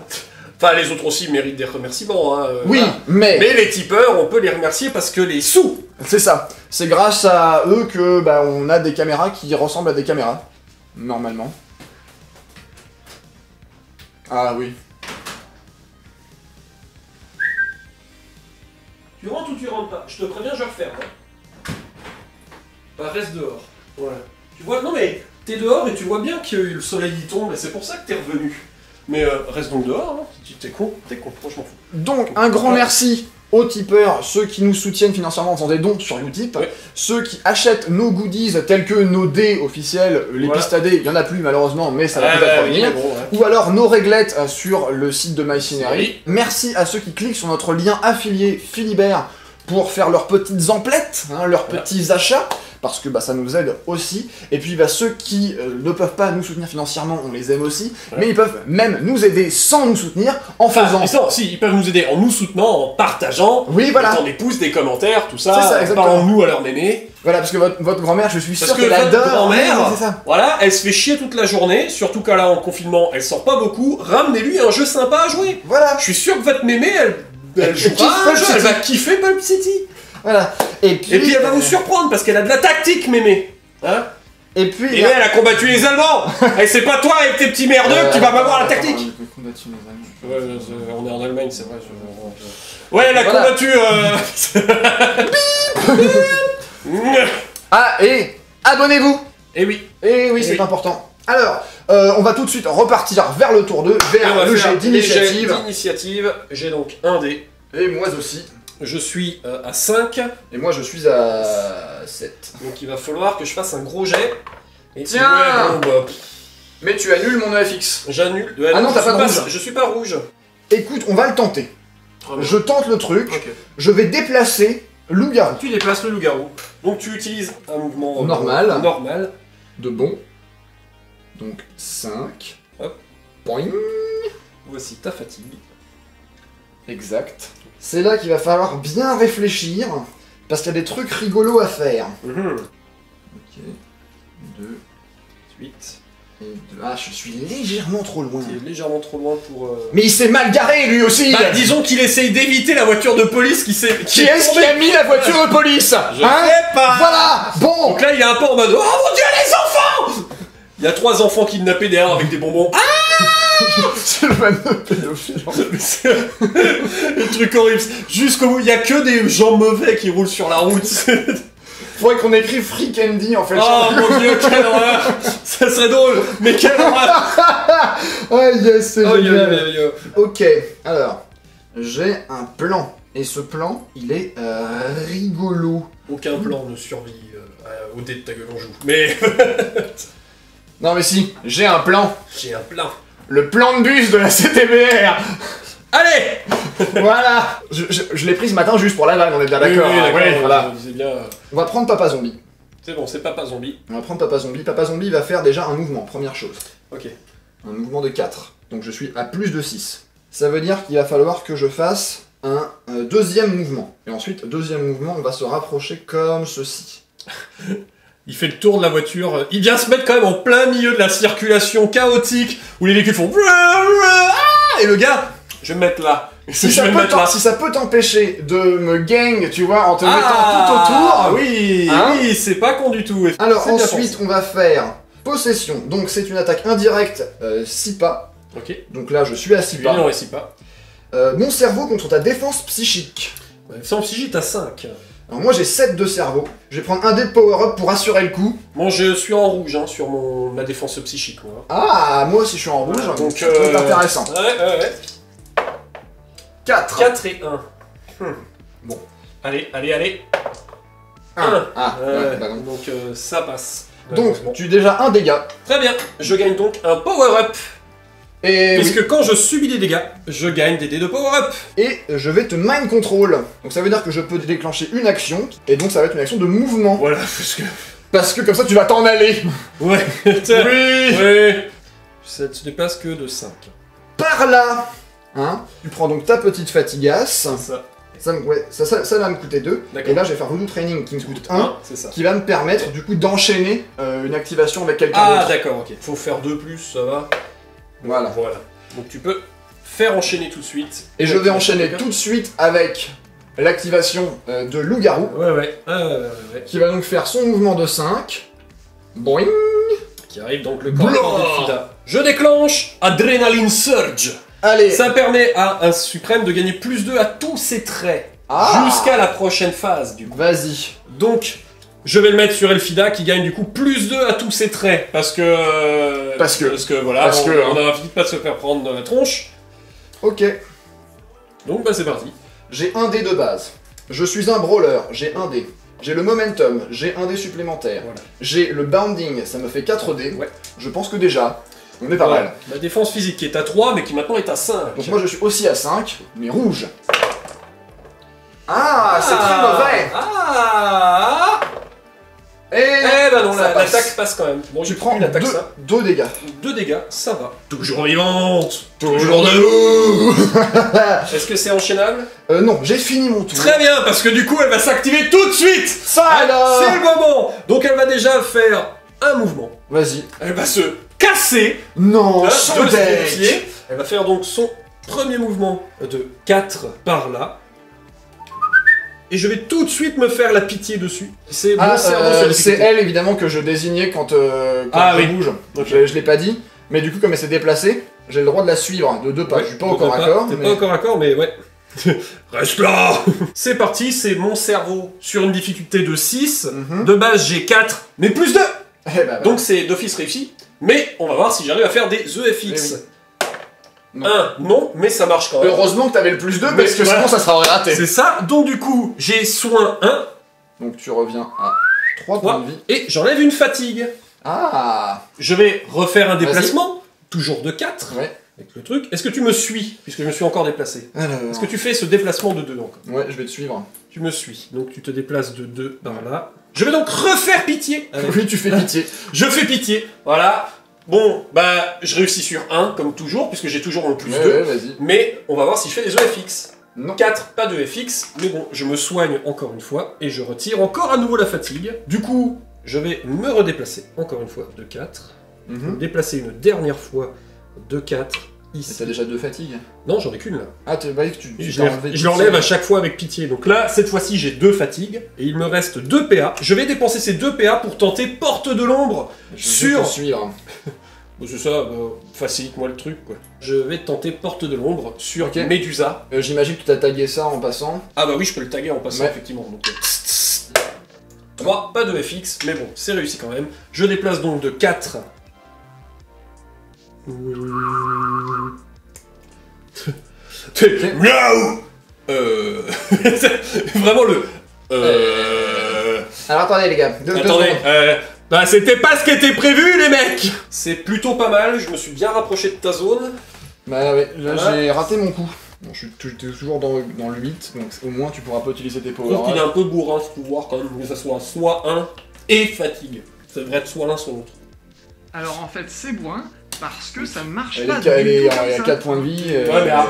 Enfin, les autres aussi méritent des remerciements. Hein, oui, voilà. Mais les tipeurs, on peut les remercier parce que les sous... C'est ça. C'est grâce à eux que on a des caméras qui ressemblent à des caméras. Normalement. Ah oui. Tu rentres ou tu rentres pas? Je te préviens, je referme. Reste dehors. Voilà. Tu vois, non mais, t'es dehors et tu vois bien que le soleil y tombe et c'est pour ça que t'es revenu. Mais reste donc dehors, hein. T'es con, franchement je m'en fous. Donc, un grand merci aux tipeurs, ceux qui nous soutiennent financièrement en faisant des dons sur Utip, ceux qui achètent nos goodies tels que nos dés officiels, les pistes à dés, il y en a plus malheureusement, mais ça va peut-être revenir, ou alors nos réglettes sur le site de MyCinery. Merci à ceux qui cliquent sur notre lien affilié Philibert pour faire leurs petites emplettes, leurs petits achats. parce que bah, ça nous aide aussi. Et puis bah, ceux qui ne peuvent pas nous soutenir financièrement, on les aime aussi, mais ils peuvent même nous aider sans nous soutenir en faisant... Non, si, ils peuvent nous aider en nous soutenant, en partageant, oui, voilà. mettant des pouces, des commentaires, tout ça, ça parlons-nous à leur mémé. Voilà, parce que votre grand-mère, je suis sûr parce que qu'elle adore... grand-mère, voilà, elle se fait chier toute la journée, surtout qu'à là, en confinement, elle sort pas beaucoup, ramenez-lui un jeu sympa à jouer. Voilà. Je suis sûr que votre mémé, elle jouera un jeu, elle va kiffer Pulp City. Voilà. Et puis elle va vous surprendre, parce qu'elle a de la tactique, mémé. Hein? Et puis... elle a combattu les Allemands. Et c'est pas toi avec tes petits merdeux que tu vas m'avoir la tactique. Ouais, on est en Allemagne, c'est vrai. Ouais, elle a combattu... Ah, et abonnez-vous. Et oui. Et oui, c'est important. Alors, on va tout de suite repartir vers le tour 2, vers le jet d'initiative. J'ai donc un dé. Et moi aussi. Je suis à 5. Et moi je suis à 7. Donc il va falloir que je fasse un gros jet. Et tiens ouais, bon, bah, mais tu annules mon EFX. J'annule. Ah non, t'as pas de rouge. Je suis pas rouge. Écoute, on va le tenter. Je tente le truc. Okay. Je vais déplacer loup-garou. Tu déplaces le loup-garou. Donc tu utilises un mouvement normal. De bon. Donc 5. Hop. Boing. Voici ta fatigue. Exact. C'est là qu'il va falloir bien réfléchir, parce qu'il y a des trucs rigolos à faire. Ok. 2. 8. Et 2. Ah, je suis légèrement trop loin. Tu es légèrement trop loin pour... Mais il s'est mal garé, lui aussi. Bah, disons qu'il essaye d'éviter la voiture de police qui s'est... Qui est-ce qui a mis la voiture de police? Je sais pas. Voilà. Bon. Donc là, il est un peu en mode... Oh mon dieu, les enfants! Il y a 3 enfants kidnappés derrière avec des bonbons. Ah! C'est le fameux pédophile. Le truc horrible. Jusqu'au bout, il y a que des gens mauvais qui roulent sur la route. Faudrait qu'on écrive Free Candy en fait. Oh mon dieu, quelle horreur! Ça serait drôle, mais quelle horreur! Oh yes, c'est génial. Ok, alors, j'ai un plan. Et ce plan, il est rigolo. Aucun plan ne survit au dé de ta gueule en joue. Mais... non mais si, j'ai un plan. J'ai un plan. Le plan de bus de la CTBR. Allez. Voilà. Je l'ai pris ce matin juste pour la vanne, on est bien d'accord. Oui, voilà. On va prendre Papa Zombie. C'est bon, c'est Papa Zombie. On va prendre Papa Zombie. Papa Zombie va faire déjà un mouvement, première chose. Ok. Un mouvement de 4. Donc je suis à plus de 6. Ça veut dire qu'il va falloir que je fasse un deuxième mouvement. Et ensuite, deuxième mouvement, on va se rapprocher comme ceci. Il fait le tour de la voiture, il vient se mettre quand même en plein milieu de la circulation chaotique, où les véhicules font... Et le gars, je vais me mettre là. Si ça peut t'empêcher de me gang, tu vois, en te mettant tout autour... Oui, oui, c'est pas con du tout. Alors ensuite, on va faire possession. Donc c'est une attaque indirecte, 6 pas. Ok. Donc là, je suis à 6 pas. Non, 6 pas. Mon cerveau contre ta défense psychique. Défense psychique, t'as 5. Alors moi j'ai 7 de cerveau, je vais prendre un dé de power-up pour assurer le coup. Moi je suis en rouge hein, sur ma défense psychique. Moi. Ah, moi aussi je suis en rouge, donc c'est intéressant. Ouais. 4. 4 et 1. Bon. Allez. 1. Donc ça passe. Donc tu as déjà un dégât. Très bien, je gagne donc un power-up. Et puisque quand je subis des dégâts, je gagne des dés de power-up. Et je vais te mind control. Donc ça veut dire que je peux déclencher une action, et donc ça va être une action de mouvement. Voilà, parce que comme ça tu vas t'en aller. Ouais. Oui. Ça ne dépasse que de 5. Par là, hein, tu prends donc ta petite fatigasse. Ça va me coûter 2. Et là je vais faire Voodoo Training qui me coûte 1. Qui va me permettre du coup d'enchaîner une activation avec quelqu'un d'autre. Ah d'accord, ok. Faut faire 2+, ça va. Voilà. Donc tu peux faire enchaîner tout de suite. Et je vais enchaîner tout de suite avec l'activation de loup-garou. Ouais. Qui va donc faire son mouvement de 5. Boing. Qui arrive donc le corps de Fida. Je déclenche Adrenaline Surge. Allez. Ça permet à un suprême de gagner +2 à tous ses traits. Jusqu'à la prochaine phase du coup. Vas-y. Donc... je vais le mettre sur Elfida qui gagne du coup +2 à tous ses traits parce que voilà, on a envie de pas se faire prendre dans la tronche. Ok. Donc bah c'est parti. J'ai un dé de base. Je suis un brawler, j'ai un dé. J'ai le momentum, j'ai un dé supplémentaire. Voilà. J'ai le bounding, ça me fait 4 dés. Ouais. Je pense que déjà, on est pas mal. La défense physique qui est à 3 mais qui maintenant est à 5. Donc moi je suis aussi à 5, mais rouge. Ah, c'est très mauvais. Eh bah non, ça l'attaque passe quand même. Bon, tu prends l'attaque ça. 2 dégâts. 2 dégâts, ça va. Toujours vivante. Toujours debout. Est-ce que c'est enchaînable? Non, j'ai fini mon tour. Très bien, parce que du coup, elle va s'activer tout de suite. Ça alors. C'est le moment. Donc elle va déjà faire un mouvement. Vas-y. Elle va se casser. Non, Là, son de son deck. pied. Elle va faire donc son premier mouvement de 4 par là. Et je vais tout de suite me faire la pitié dessus. C'est mon cerveau sur la c'est difficulté. elle évidemment que je désignais quand Ah, je oui. bouge. Ok. Je l'ai pas dit, mais du coup comme elle s'est déplacée, j'ai le droit de la suivre de 2 pas. Ouais, je suis pas donc encore d'accord. T'es mais- pas encore d'accord, mais ouais. Reste là. C'est parti, c'est mon cerveau sur une difficulté de 6. Mhm. De base, j'ai 4, mais plus 2. Eh bah, Donc c'est d'office réussi. Mais on va voir si j'arrive à faire des EFX. Non. 1, non, mais ça marche quand même. heureusement que t'avais le plus 2 Mais parce que voilà. sinon ça serait raté. C'est ça. Donc du coup, j'ai soin 1, Donc tu reviens à 3 points 3, de vie. et j'enlève une fatigue. Ah. Je vais refaire un déplacement, toujours de 4, Ouais. avec le truc. Est-ce que tu me suis, puisque je me suis encore déplacé? Alors. Est-ce que tu fais ce déplacement de 2 encore? Ouais, je vais te suivre. Tu me suis, donc tu te déplaces de 2 par là. Je vais donc refaire pitié. Oui, tu fais pitié. Je fais pitié, voilà. Bon, bah, je réussis sur 1, comme toujours, puisque j'ai toujours mon plus 2. Ouais, vas-y. Mais on va voir si je fais des EFX. Non. 4, pas de FX, mais bon, je me soigne encore une fois, et je retire encore à nouveau la fatigue. Du coup, je vais me redéplacer encore une fois de 4. Mhm. Me déplacer une dernière fois de 4, Et ici. t'as déjà 2 fatigues. Non, j'en ai qu'une là. Ah, tu bah, tu Je t'as enlevé je l'enlève à chaque fois avec pitié. Donc là, cette fois-ci, j'ai 2 fatigues, et il me reste 2 PA. Je vais dépenser ces 2 PA pour tenter Porte de l'Ombre Je sur... vais te suivre. Bon, c'est ça, facilite-moi le truc, quoi. Je vais tenter Porte de l'Ombre sur Ok. Médusa. J'imagine que tu as tagué ça en passant. Ah bah oui, je peux le taguer en passant, Ouais. effectivement. Donc, 3, pas de FX, mais bon, c'est réussi quand même. Je déplace donc de 4. Miaou. Vraiment le... Alors attendez les gars, deux Attendez, secondes. bah c'était pas ce qui était prévu les mecs. C'est plutôt pas mal, je me suis bien rapproché de ta zone. Bah ouais, là Voilà. j'ai raté mon coup. Bon, je suis toujours dans le 8, donc au moins tu pourras pas utiliser tes Je trouve power qu'il est un peu bourrin ce pouvoir quand même, que ça soit 1 et fatigue. Ça devrait être soit l'un soit l'autre. Alors en fait, c'est bourrin parce que ça ne marche Elle pas est, elle du est tout comme à ça. 4 points de vie. Ouais, mais à,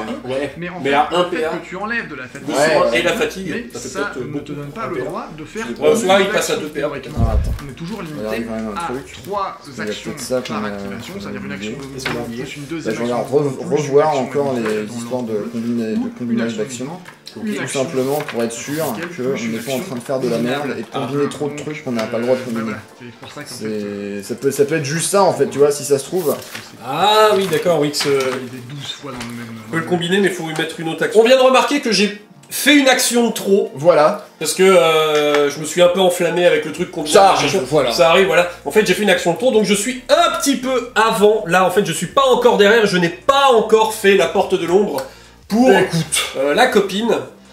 Mais en mais fait, à un le fait PA. que tu enlèves de la fatigue, Ouais, soin ouais. et la fatigue, mais ça fait ça peut-être ne te donne pas un le PA. droit de faire Ouais, soit il une passe à action 2 PA. théoriquement. Ah, attends. On est toujours Il limité arrive quand même un à truc. 3 Il y a actions peut-être ça par qu'on a activation, c'est-à-dire une action de Qu'est-ce qu'on a mouvement, oublié plus une Là, deuxième je action. regarde de mouvement, plus une revoir action encore de les mouvement histoires de dans combinage une d'actions. Une Tout action. simplement pour être sûr Laquelle qu'on touche une n'est pas en action train de faire de la merde et de combiner trop de trucs qu'on n'a pas le droit de combiner. Voilà, c'est pour ça qu'en fait, Ça peut être juste ça en fait, tu vois, si ça se trouve. Ah oui, d'accord, oui, que il y a des 12 fois dans le même... on peut le combiner, mais il faut lui mettre une autre action. On vient de remarquer que j'ai fait une action de trop, Voilà. parce que je me suis un peu enflammé avec le truc qu'on vient Ça de arrive, chercher. voilà. Ça arrive, voilà. En fait, j'ai fait une action de trop, donc je suis un petit peu avant. Là, en fait, je suis pas encore derrière, je n'ai pas encore fait la porte de l'ombre pour la copine.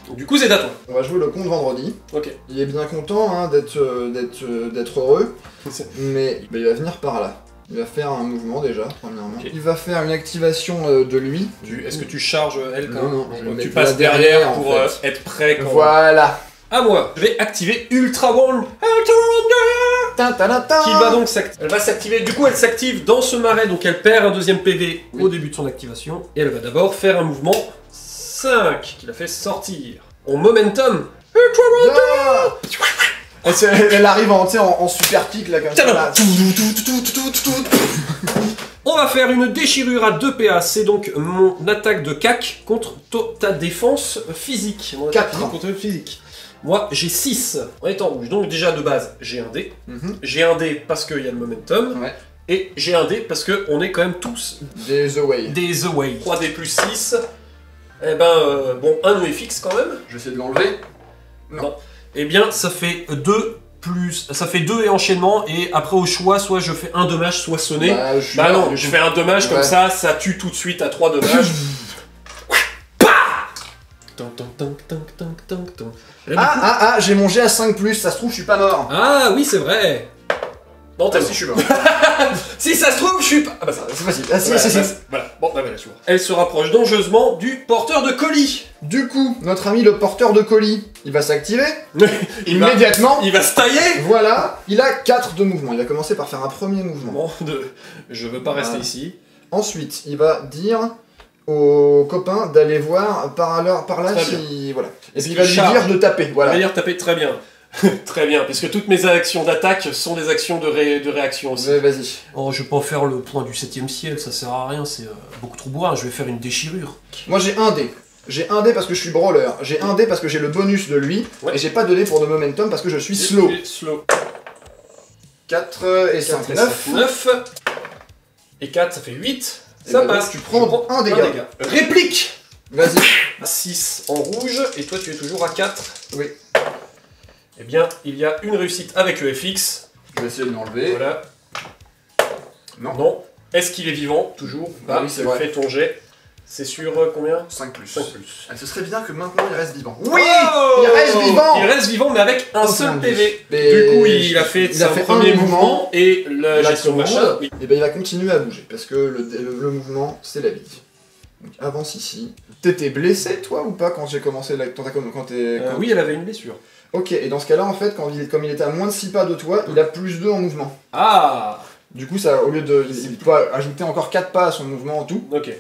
Donc, du coup, c'est à toi. On va jouer le compte vendredi. Ok. Il est bien content hein, d'être heureux, mais il va venir par là. Il va faire un mouvement déjà, premièrement. Ok. Il va faire une activation de lui. Est-ce que tu charges elle quand Non, même non, je vais Donc, tu mettre passes là derrière derrière, pour en fait. être prêt quand Voilà. À moi, je vais activer Ultra Wand. Ta ta ta ta. Qui va donc s'activer. Elle va s'activer, du coup elle s'active dans ce marais, donc elle perd un deuxième PV au début de son activation. Et elle va d'abord faire un mouvement 5 qui la fait sortir. En momentum. Ah. Elle arrive en super kick là comme ça. Là. On va faire une déchirure à 2 PA, c'est donc mon attaque de cac contre ta défense physique. Mon attaque 4. physique contre physique. Moi j'ai 6. On est en rouge, donc déjà de base j'ai un dé. Mhm. J'ai un dé parce qu'il y a le momentum. Ouais. Et j'ai un dé parce qu'on est quand même tous Des away. des away. 3D plus 6. Eh ben, bon, un EFX quand même. Je vais essayer de l'enlever. Non. Eh bien, ça fait 2 plus... Ça fait 2 et enchaînement, et après au choix, soit je fais un dommage, soit sonner. Bah non, je fais un dommage comme Ouais. ça tue tout de suite à 3 dommages. Ah, j'ai mon G à 5+, ça se trouve je suis pas mort. Ah oui, c'est vrai. Non, t'as Ah si je suis mort. Si ça se trouve, je suis pas... Ah bah ça... C'est facile. Ah si, Voilà, si, si. voilà. Bon, bah voilà, tu vois. Elle se rapproche dangereusement du porteur de colis. Du coup, notre ami le porteur de colis, il va s'activer. Immédiatement. Il va se tailler. Voilà, il a 4 de mouvement. Il va commencer par faire un premier mouvement. Je veux pas rester ici. Ensuite, il va dire aux copains d'aller voir par là Très si... Voilà. Et puis il va lui dire de taper. Voilà. Il va dire taper, très bien. Très bien, parce que toutes mes actions d'attaque sont des actions de réaction aussi. Ouais, vas-y. Oh, je vais pas faire le point du 7ème ciel, ça sert à rien, c'est beaucoup trop bourrin, je vais faire une déchirure. Moi j'ai un dé. J'ai un dé parce que je suis brawler, j'ai un dé parce que j'ai le bonus de lui, et j'ai pas de dé pour de momentum parce que je suis slow. 4 et 5, 9. Et 4, ça fait 8. Ça passe. Tu prends un dégât. Réplique. Vas-y. 6 en rouge, et toi tu es toujours à 4. Oui. Eh bien, il y a une réussite avec le FX. Je vais essayer de l'enlever. Voilà. Non. Est-ce qu'il est vivant, toujours? Ah oui, c'est vrai. Fais ton jet. C'est sur combien? 5 plus. 5 plus. Ah, ce serait bien que maintenant il reste vivant. Oui, il reste vivant. Il reste vivant, mais avec un seul PV. Mais du coup, il a fait son premier mouvement et la gestion machin. Et ben il va continuer à bouger, parce que le mouvement, c'est la vie. Donc avance ici. T'étais blessé, toi, ou pas, quand j'ai commencé la... Oui, elle avait une blessure. Ok, et dans ce cas-là, en fait, comme il était à moins de 6 pas de toi, il a plus 2 en mouvement. Ah. Du coup, ça, au lieu de... Il peut ajouter encore 4 pas à son mouvement en tout. Ok.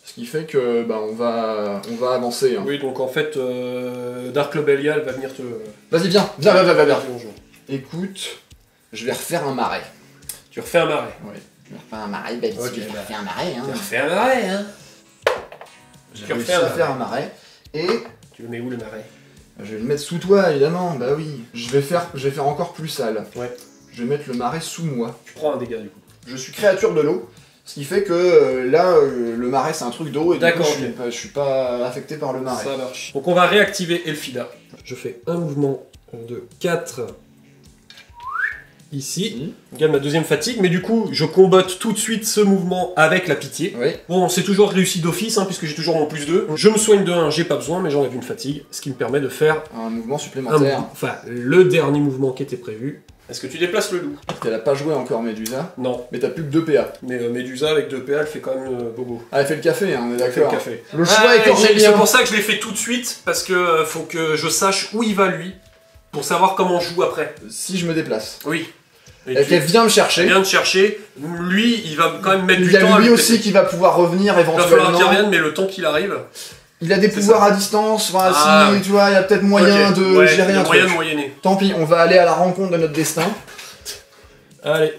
Ce qui fait que, bah, on va avancer. Hein. Oui, donc en fait, Dark Lobelia, va venir te... Vas-y, viens. Écoute, je vais refaire un marais. Tu refais un marais. Oui. Je vais refaire un marais, bah, okay, je refais un marais, hein. Tu refais un marais, hein. J'ai réussi à faire un marais, et... Tu le mets où, le marais? Je vais le mettre sous toi, évidemment, bah oui. Je vais faire encore plus sale. Ouais. Je vais mettre le marais sous moi. Tu prends un dégât, du coup. Je suis créature de l'eau, ce qui fait que là, le marais, c'est un truc d'eau, et du coup, je suis pas affecté par le marais. Ça marche. Donc on va réactiver Elfida. Je fais un mouvement de 4... Ici, regarde ma deuxième fatigue, mais du coup, je combatte tout de suite ce mouvement avec la pitié. Oui. Bon, c'est toujours réussi d'office, hein, puisque j'ai toujours mon plus 2. Je me soigne de 1, j'ai pas besoin, mais j'enlève une fatigue, ce qui me permet de faire... un mouvement supplémentaire. Enfin, le dernier mouvement qui était prévu. Est-ce que tu déplaces le loup? Elle a pas joué encore, Médusa. Non. Mais t'as plus que 2 PA. Mais Médusa, avec 2 PA, elle fait quand même bobo. Ah, elle fait le café, hein, on est d'accord. Le choix est cornélien. C'est pour ça que je l'ai fait tout de suite, parce que faut que je sache où il va, lui, pour savoir comment je joue après. Si je me déplace. Oui. Elle vient me chercher. Elle vient me chercher. Lui, il va quand même mettre du temps. Il y a lui aussi qui va pouvoir revenir éventuellement. Il va falloir qu'il revienne, mais le temps qu'il arrive... Il a des pouvoirs à distance, enfin, si, tu vois, il y a peut-être moyen de gérer un truc. Moyenner. Tant pis, on va aller à la rencontre de notre destin. Allez.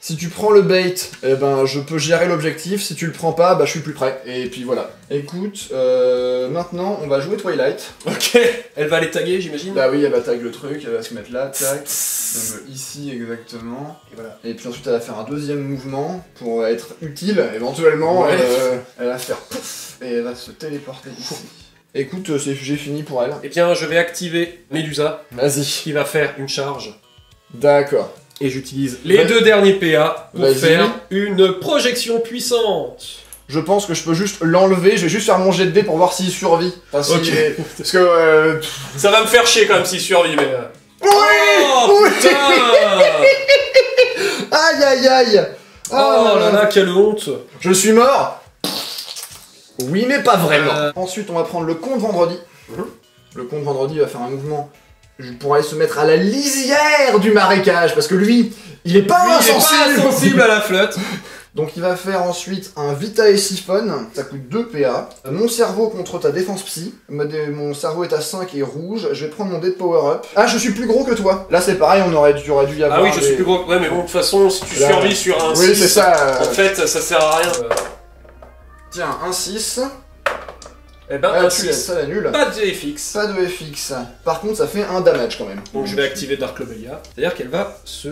Si tu prends le bait, eh ben, je peux gérer l'objectif. Si tu le prends pas, bah, je suis plus près. Et puis voilà. Écoute, maintenant, on va jouer Twilight. Ok. Elle va aller taguer, j'imagine. Bah oui, elle va tag le truc, elle va se mettre là, tac. Ici, exactement. Et voilà. Et puis ensuite, elle va faire un deuxième mouvement pour être utile, éventuellement. Ouais. Elle va faire pouf et elle va se téléporter ici. Écoute, j'ai fini pour elle. Eh bien, je vais activer Médusa. Vas-y. Qui va faire une charge. D'accord. Et j'utilise les 2 derniers PA pour faire une projection puissante. Je pense que je peux juste l'enlever, je vais juste faire mon jet de dés pour voir s'il survit. Enfin, parce que... Ça va me faire chier quand même s'il survit, mais... Oui, oh putain. Aïe aïe aïe. Oh là là, quelle honte. Je suis mort. Oui, mais pas vraiment. Ensuite, on va prendre le con de vendredi. Le con de vendredi va faire un mouvement pour aller se mettre à la lisière du marécage, parce que lui, il est pas insensible à la flotte. Donc il va faire ensuite un Vita et Siphon, ça coûte 2 PA. Mon cerveau contre ta défense psy, mon cerveau est à 5 et rouge, je vais prendre mon dé de power up. Ah, je suis plus gros que toi. Là c'est pareil, on aurait dû y avoir... Ah oui, je suis plus gros. Ouais, mais bon, de toute façon, si tu survis sur un 6, oui, c'est ça, en fait, ça sert à rien. Tiens, un 6... Eh ben, un 6. Ça l'annule. Pas de FX. Pas de FX. Par contre, ça fait un damage quand même. Donc je vais activer Dark Lobelia. C'est-à-dire qu'elle va se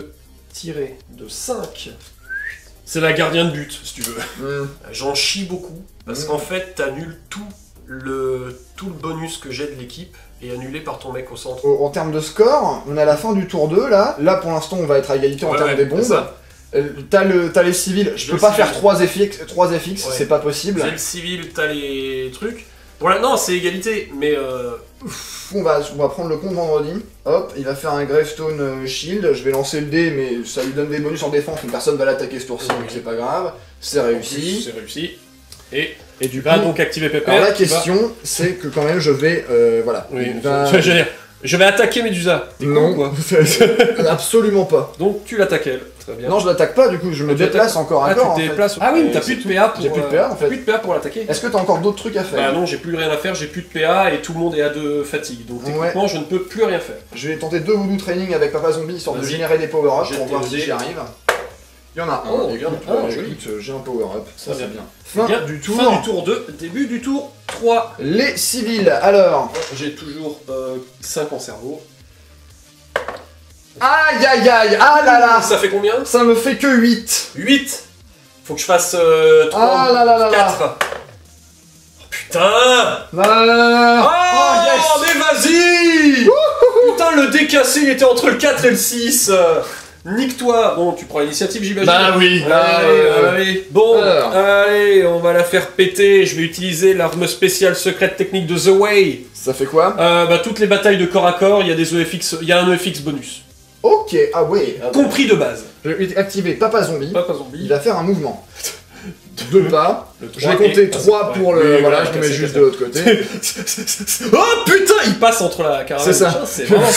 tirer de 5. C'est la gardienne de but, si tu veux. J'en chie beaucoup, parce qu'en fait, t'annules tout le bonus que j'ai de l'équipe est annulé par ton mec au centre. En termes de score, on est à la fin du tour 2, là. Là, pour l'instant, on va être à égalité en termes des bombes. T'as les civils, je peux pas faire 3 FX, c'est pas possible. J'ai le civil, t'as les trucs. Voilà, non, c'est égalité, mais on va prendre le compte vendredi. Hop, il va faire un Gravestone Shield. Je vais lancer le dé, mais ça lui donne des bonus en défense, donc personne va l'attaquer ce tour-ci, donc c'est pas grave. C'est réussi. C'est réussi. Et du coup, donc activer Pépère. Alors la question, c'est que quand même je vais, voilà. Oui, je vais attaquer Médusa. Non, quoi. Absolument pas. Donc tu l'attaques elle. Très bien. Non, je l'attaque pas, du coup, je me déplace encore à corps. Tu te déplaces. Ah oui, mais t'as plus de PA pour. J'ai plus de PA en fait. Plus de PA pour l'attaquer. Est-ce que t'as encore d'autres trucs à faire? Bah non, j'ai plus rien à faire, j'ai plus de PA et tout le monde est à 2 fatigue. Donc techniquement, je ne peux plus rien faire. Je vais tenter 2 Voodoo Training avec Papa Zombie, histoire de générer des power-ups pour voir si j'y arrive. Il y en a un. Oh, il y en a un, joli. J'ai un power-up, ça c'est bien. Fin du tour 2, début du tour 3. Les civils, alors. J'ai toujours 5 en cerveau. Aïe aïe aïe, ah là là. Ça fait combien? Ça me fait que 8. 8. Faut que je fasse 3, ah là là là 4. Oh, putain. Oh yes. Mais vas-y. Putain, le décassé, il était entre le 4 et le 6. Nique-toi. Bon, tu prends l'initiative, j'imagine. Bah oui. Allez. Bon, allez, on va la faire péter. Je vais utiliser l'arme spéciale secrète technique de The Way. Ça fait quoi? Bah, toutes les batailles de corps à corps, il y a des EFX, il y a un EFX bonus. Ok, ah ouais. Compris de base. Je vais activer Papa Zombie. Papa Zombie. Il va faire un mouvement. 2 pas. Je vais compter 3 pour le. Oui, voilà, je le mets juste de l'autre côté. Oh putain, il passe entre la caravane. C'est ça. C'est vraiment.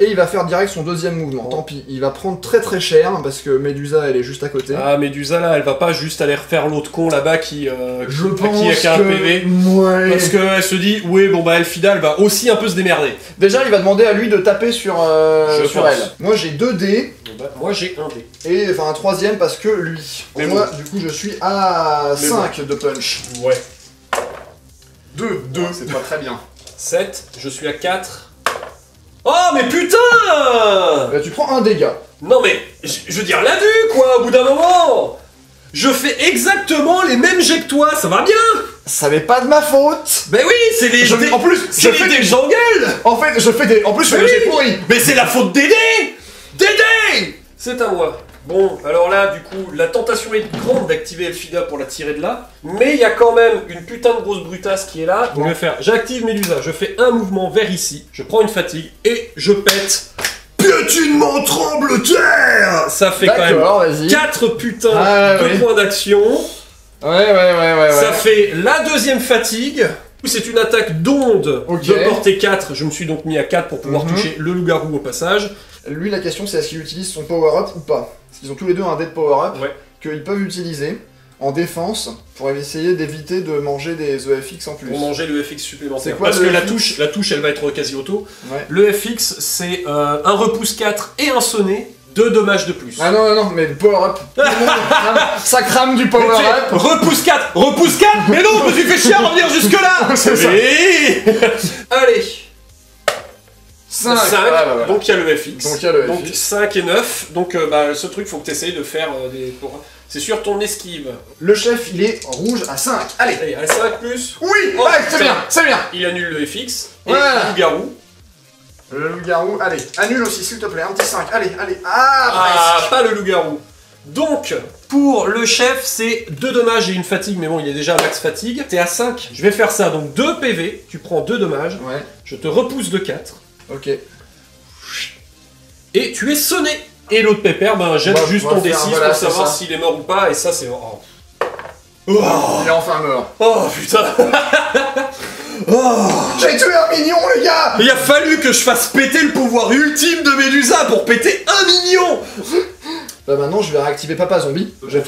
Et il va faire direct son deuxième mouvement. Tant pis, il va prendre très cher parce que Médusa elle est juste à côté. Ah, Médusa là, elle va pas juste aller refaire l'autre con là-bas qui a qu'un que... PV. Ouais. Parce qu'elle se dit, oui, bon bah Elfida elle va aussi un peu se démerder. Déjà, il va demander à lui de taper sur elle. Moi j'ai 2 dés. Bah, moi j'ai 1 dé. Et enfin un 3ème parce que lui. Mais moi, du coup, je suis à 5 de punch. Ouais. 2, c'est pas très bien. 7, je suis à 4. Oh mais putain! Tu prends un dégât. Non mais, je veux dire la vue quoi, au bout d'un moment! Je fais exactement les mêmes jets que toi, ça va bien! Ça n'est pas de ma faute! Ben oui, c'est les dés... En plus, c'est les dés que j'engueule! En fait, je fais des... En plus, je fais des jets pourris! Mais c'est la faute des dés! Des dés! C'est à moi. Bon, alors là, du coup, la tentation est grande d'activer Elfida pour la tirer de là, mais il y a quand même une putain de grosse brutasse qui est là. Donc j'active Médusa, je fais un mouvement vers ici, je prends une fatigue et je pète. Piétinement tremble terre! Ça fait quand même 4 putains de points d'action. Ouais. Ça fait la deuxième fatigue. C'est une attaque d'onde de portée 4. Je me suis donc mis à 4 pour pouvoir toucher le loup-garou au passage. Lui, la question c'est est-ce qu'il utilise son power-up ou pas? Parce qu'ils ont tous les deux un dé de power-up qu'ils peuvent utiliser en défense pour essayer d'éviter de manger des EFX en plus. Pour manger le FX supplémentaire. C'est quoi parce que la touche elle va être quasi auto. Le FX c'est un repousse 4 et un sonnet. 2 dommages de plus. Ah non, mais le power-up. Ça crame du power-up. Repousse 4. Mais non, je me suis fait chier à revenir jusque-là. C'est ça. Allez. 5. Donc il y a le FX. Donc 5 et 9. Donc ce truc, faut que tu essayes de faire des... C'est sur ton esquive. Le chef, il est rouge à 5. Allez, à 5 plus. Oui, c'est bien. Il annule le FX. Et le loup-garou. Le loup-garou, allez, annule aussi s'il te plaît, un petit 5, allez. Pas le loup-garou. Donc, pour le chef, c'est 2 dommages et une fatigue, mais bon, il est déjà à max fatigue. T'es à 5, je vais faire ça, donc 2 PV, tu prends 2 dommages, je te repousse de 4. Ok. Et tu es sonné. Et l'autre pépère, jette juste ton D6 pour savoir s'il est mort ou pas, et ça c'est... Il est enfin mort. Oh putain. J'ai tué un mignon, les gars. Il a fallu que je fasse péter le pouvoir ultime de Médusa pour péter un mignon. Bah maintenant, je vais réactiver Papa Zombie. Je vais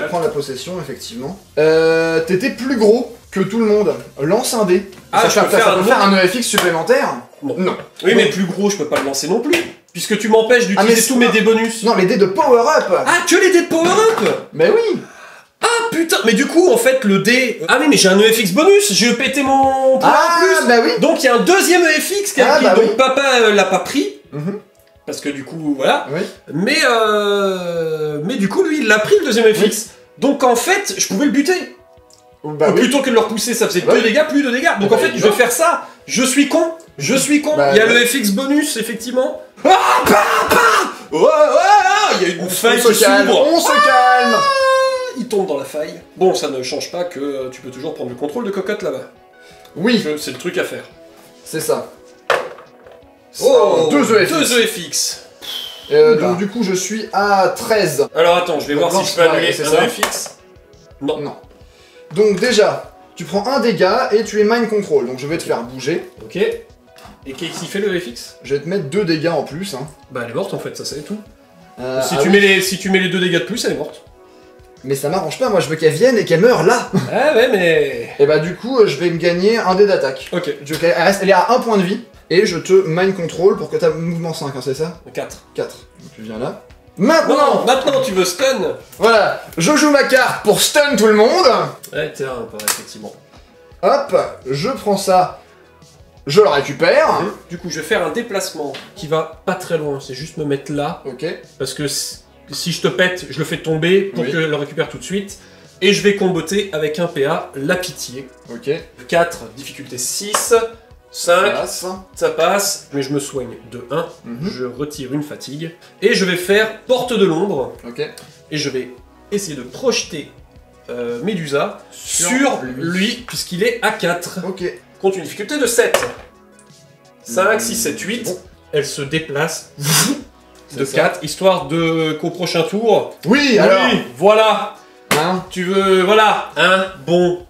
prendre la possession, effectivement. T'étais plus gros que tout le monde. Lance un dé. Ah, ça peut faire un EFX supplémentaire? Non. Oui, mais plus gros, je peux pas le lancer non plus. Puisque tu m'empêches d'utiliser tous mes dés bonus. Non, les dés de power-up. Ah, que les dés de power-up. Mais oui. Ah putain, mais du coup en fait le dé... Ah oui mais j'ai un EFX bonus, j'ai pété mon point en plus. Bah oui. Donc il y a un deuxième EFX qui a pris, donc papa l'a pas pris. Parce que du coup voilà. Mais du coup lui il l'a pris le deuxième EFX. Donc en fait je pouvais le buter. Plutôt que de le repousser, ça faisait 2 dégâts, plus de dégâts. Donc en fait je vais faire ça. Je suis con. Il y a le FX bonus effectivement. Il y a une faille qui s'ouvre. On se calme. Il tombe dans la faille. Bon, ça ne change pas que tu peux toujours prendre le contrôle de cocotte là-bas. Oui. C'est le truc à faire. C'est ça. Oh, 2 EFX. 2 EFX. Donc du coup, je suis à 13. Alors attends, je vais voir si je peux annuler un EFX. Non. Non. Donc déjà, tu prends un dégât et tu es mind control. Donc je vais te faire bouger. Ok. Et qu'est-ce qu'il fait le FX? Je vais te mettre 2 dégâts en plus. Hein. Bah elle est morte en fait, ça c'est tout. Si tu mets les 2 dégâts de plus, elle est morte. Mais ça m'arrange pas, moi je veux qu'elle vienne et qu'elle meure là. Ah ouais mais... Et bah du coup, je vais me gagner un dé d'attaque. Ok. Elle est à 1 point de vie. Et je te mind control pour que t'as mouvement 5, hein, c'est ça? 4. 4. Donc tu viens là. Maintenant! Maintenant tu veux stun. Voilà, je joue ma carte pour stun tout le monde. Ouais, t'es un peu, effectivement. Hop, je prends ça, je le récupère. Du coup, je vais faire un déplacement qui va pas très loin, c'est juste me mettre là. Ok. Parce que si je te pète, je le fais tomber pour Oui. que je le récupère tout de suite. Et je vais comboter avec un PA, la pitié. Ok. 4, difficulté 6, 5, Passe. ça passe, mais je me soigne de 1. Mhm. Je retire une fatigue. Et je vais faire porte de l'ombre. Ok. Et je vais essayer de projeter Médusa sur lui, puisqu'il est à 4. Ok. Contre une difficulté de 7. 5, 6, 7, 8. Bon. Elle se déplace de ça. 4, histoire de qu'au prochain tour... Oui, alors. Voilà. Hein. Tu veux... Voilà. Hein. Bon.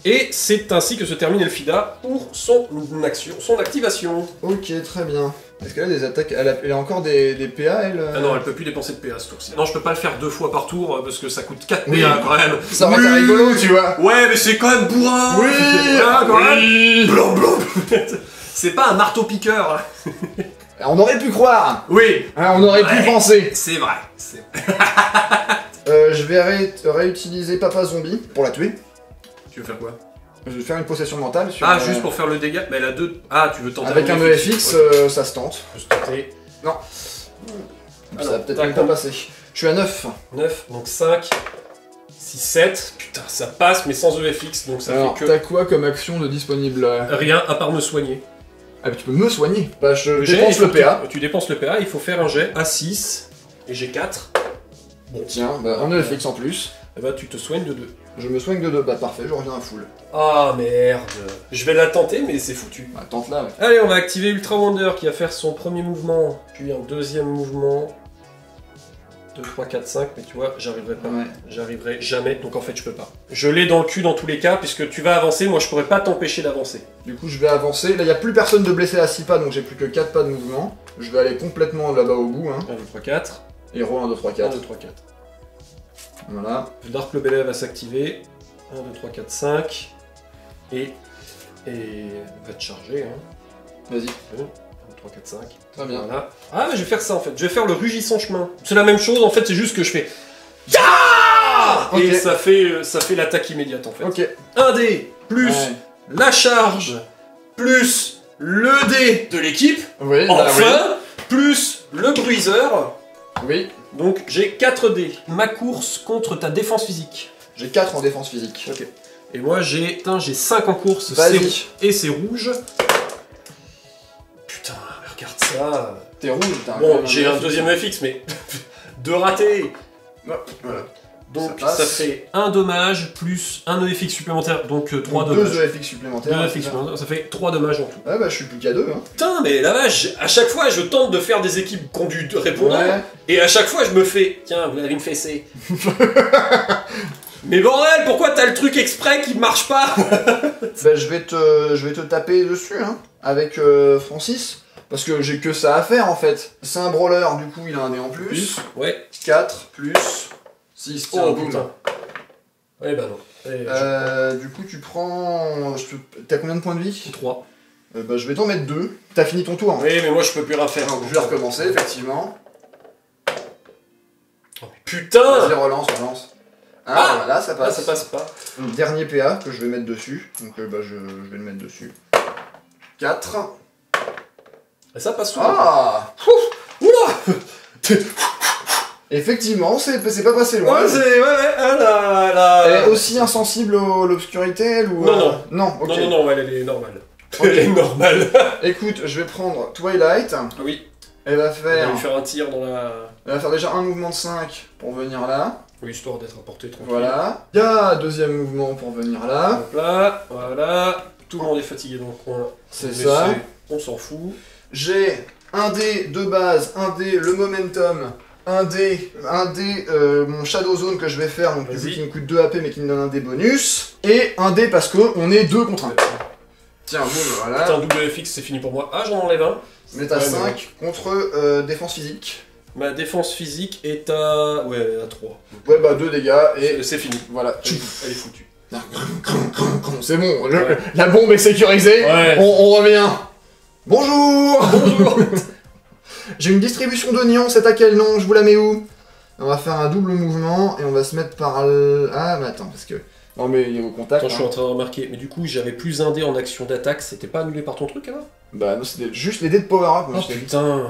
Et c'est ainsi que se termine Elfida pour son action, son activation. Ok, très bien. Est-ce qu'elle a des attaques? Elle a encore des PA, elle Ah non, elle peut plus dépenser de PA ce tour-ci. Non, je peux pas le faire 2 fois par tour parce que ça coûte 4 Oui. PA quand même. Ça aurait été rigolo, tu vois. Ouais, mais c'est quand même bourrin. Oui. Voilà, quand Oui. même. Blanc, blanc. C'est pas un marteau-piqueur. On aurait pu croire. Oui. Hein, on aurait pu Ouais. penser. C'est vrai. Je vais réutiliser Papa Zombie pour la tuer. Tu veux faire quoi? Je vais faire une possession mentale sur... Ah, juste pour faire le dégât. Mais elle a 2... Ah, tu veux tenter Avec un EFX, Ok. ça se tente. Je peux se tenter. Non. Ah Ça non, va peut-être t'as même pas combien? passer. Je suis à 9. 9, donc 5, 6, 7. Putain, ça passe, mais sans EFX, donc ça Alors, fait que... t'as quoi comme action de disponible? Rien, à part me soigner. Ah, mais tu peux me soigner. Bah, je Le jet, dépense il faut le PA. Tu dépenses le PA, il faut faire un jet à 6, et j'ai 4. Bon, Tiens, bah, un EFX en plus. et bah tu te soignes de 2. Je me soigne de 2. Bah, parfait, je reviens à full. Ah merde. Je vais la tenter, mais c'est foutu. Bah, tente là, ouais. Allez, on va activer Ultra Wonder qui va faire son premier mouvement, puis un deuxième mouvement. 2, 3, 4, 5, mais tu vois, j'arriverai pas. Ouais. J'arriverai jamais, donc en fait je peux pas. Je l'ai dans le cul dans tous les cas, puisque tu vas avancer, moi je pourrais pas t'empêcher d'avancer. Du coup, je vais avancer. Là, il n'y a plus personne de blessé à 6 pas, donc j'ai plus que 4 pas de mouvement. Je vais aller complètement là-bas au bout. Hein. 1, 2, 3, 4. Héros 1, 2, 3, 1, 4. 2, 3, 4. Voilà. Le Dark Lobelais va s'activer. 1, 2, 3, 4, 5. Et va te charger. Hein. Vas-y. 1, 2, 3, 4, 5. Très bien. Voilà. Ah, mais je vais faire ça en fait. Je vais faire le rugissant chemin. C'est la même chose, en fait, c'est juste que je fais. Ya Ok. Et ça fait l'attaque immédiate en fait. Ok. Un dé plus Ouais. la charge plus le dé de l'équipe. Oui, bah Enfin, plus le bruiseur. oui. Donc j'ai 4 dés. Ma course contre ta défense physique. J'ai 4 en défense physique. Ok. Et moi j'ai 5 en course. Vas-y. Et c'est rouge. Putain, regarde ça. T'es rouge, t'as Bon, j'ai un deuxième FX, mais 2 ratés. Hop, voilà. Donc Ça passe. ça fait un dommage plus un EFX supplémentaire, donc 3 2 dommages. EFX supplémentaires. 2 c'est EFX ça. supplémentaires, ça fait 3 dommages en tout. Ouais, bah je suis plus qu'à 2. Hein. Putain, mais la vache, à chaque fois je tente de faire des équipes qui ont du répondant, Ouais. et à chaque fois je me fais, tiens, vous avez une fessée. Mais bordel, pourquoi t'as le truc exprès qui marche pas? Bah je vais te taper dessus, hein, avec Francis. Parce que j'ai que ça à faire en fait. C'est un brawler, du coup il a un dé en plus. Ouais. 4 plus 6. Tiens, Oh boum. putain. Ouais, bah non. Allez, Du coup tu prends... T'as combien de points de vie? 3. Bah je vais t'en mettre 2. T'as fini ton tour. Hein. Oui, mais moi je peux plus rien faire. Donc, je vais recommencer, effectivement. Oh, mais putain! Vas-y, relance. Ah, voilà, ça Ah, passe. ça passe pas. Donc, dernier PA que je vais mettre dessus. Donc bah je vais le mettre dessus. 4. Et ça passe souvent. Ah. Oula! Effectivement, c'est pas passé loin. Ouais, ah là. Elle est aussi insensible à l'obscurité, elle, ou... Non. Non, ok. Non, elle est normale. Ok. Elle est normale. Écoute, je vais prendre Twilight. Ah oui. Elle va On va faire... lui faire un tir dans la... Elle va faire déjà un mouvement de 5 pour venir là. Oui, histoire d'être apporté tranquille. Voilà. Il y a un deuxième mouvement pour venir là. Hop là, voilà. Tout le monde est fatigué dans le coin. C'est Mais ça. On s'en fout. J'ai un dé de base, un dé le momentum mon Shadow Zone que je vais faire, donc du coup, qui me coûte 2 AP mais qui me donne un dé bonus. Et un dé parce qu'on est 2 contre 1. Tiens, boum, voilà. Putain, double FX, c'est fini pour moi. Ah, j'en enlève un. Mais t'as 5 contre défense physique. Ma défense physique est à... Ouais, à 3. Ouais, bah 2 dégâts et... C'est fini. Voilà. Elle est foutue. C'est bon, la bombe est sécurisée, ouais. on revient. Bonjour. Bonjour. J'ai une distribution d'oignons, c'est à quel nom? Je vous la mets où? On va faire un double mouvement et on va se mettre par là... Ah, mais attends, parce que... Non mais il est au contact. Attends, je suis en train de remarquer. Mais du coup, j'avais plus un dé en action d'attaque, c'était pas annulé par ton truc alors? Bah non, c'était juste les dés de power-up. Oh putain.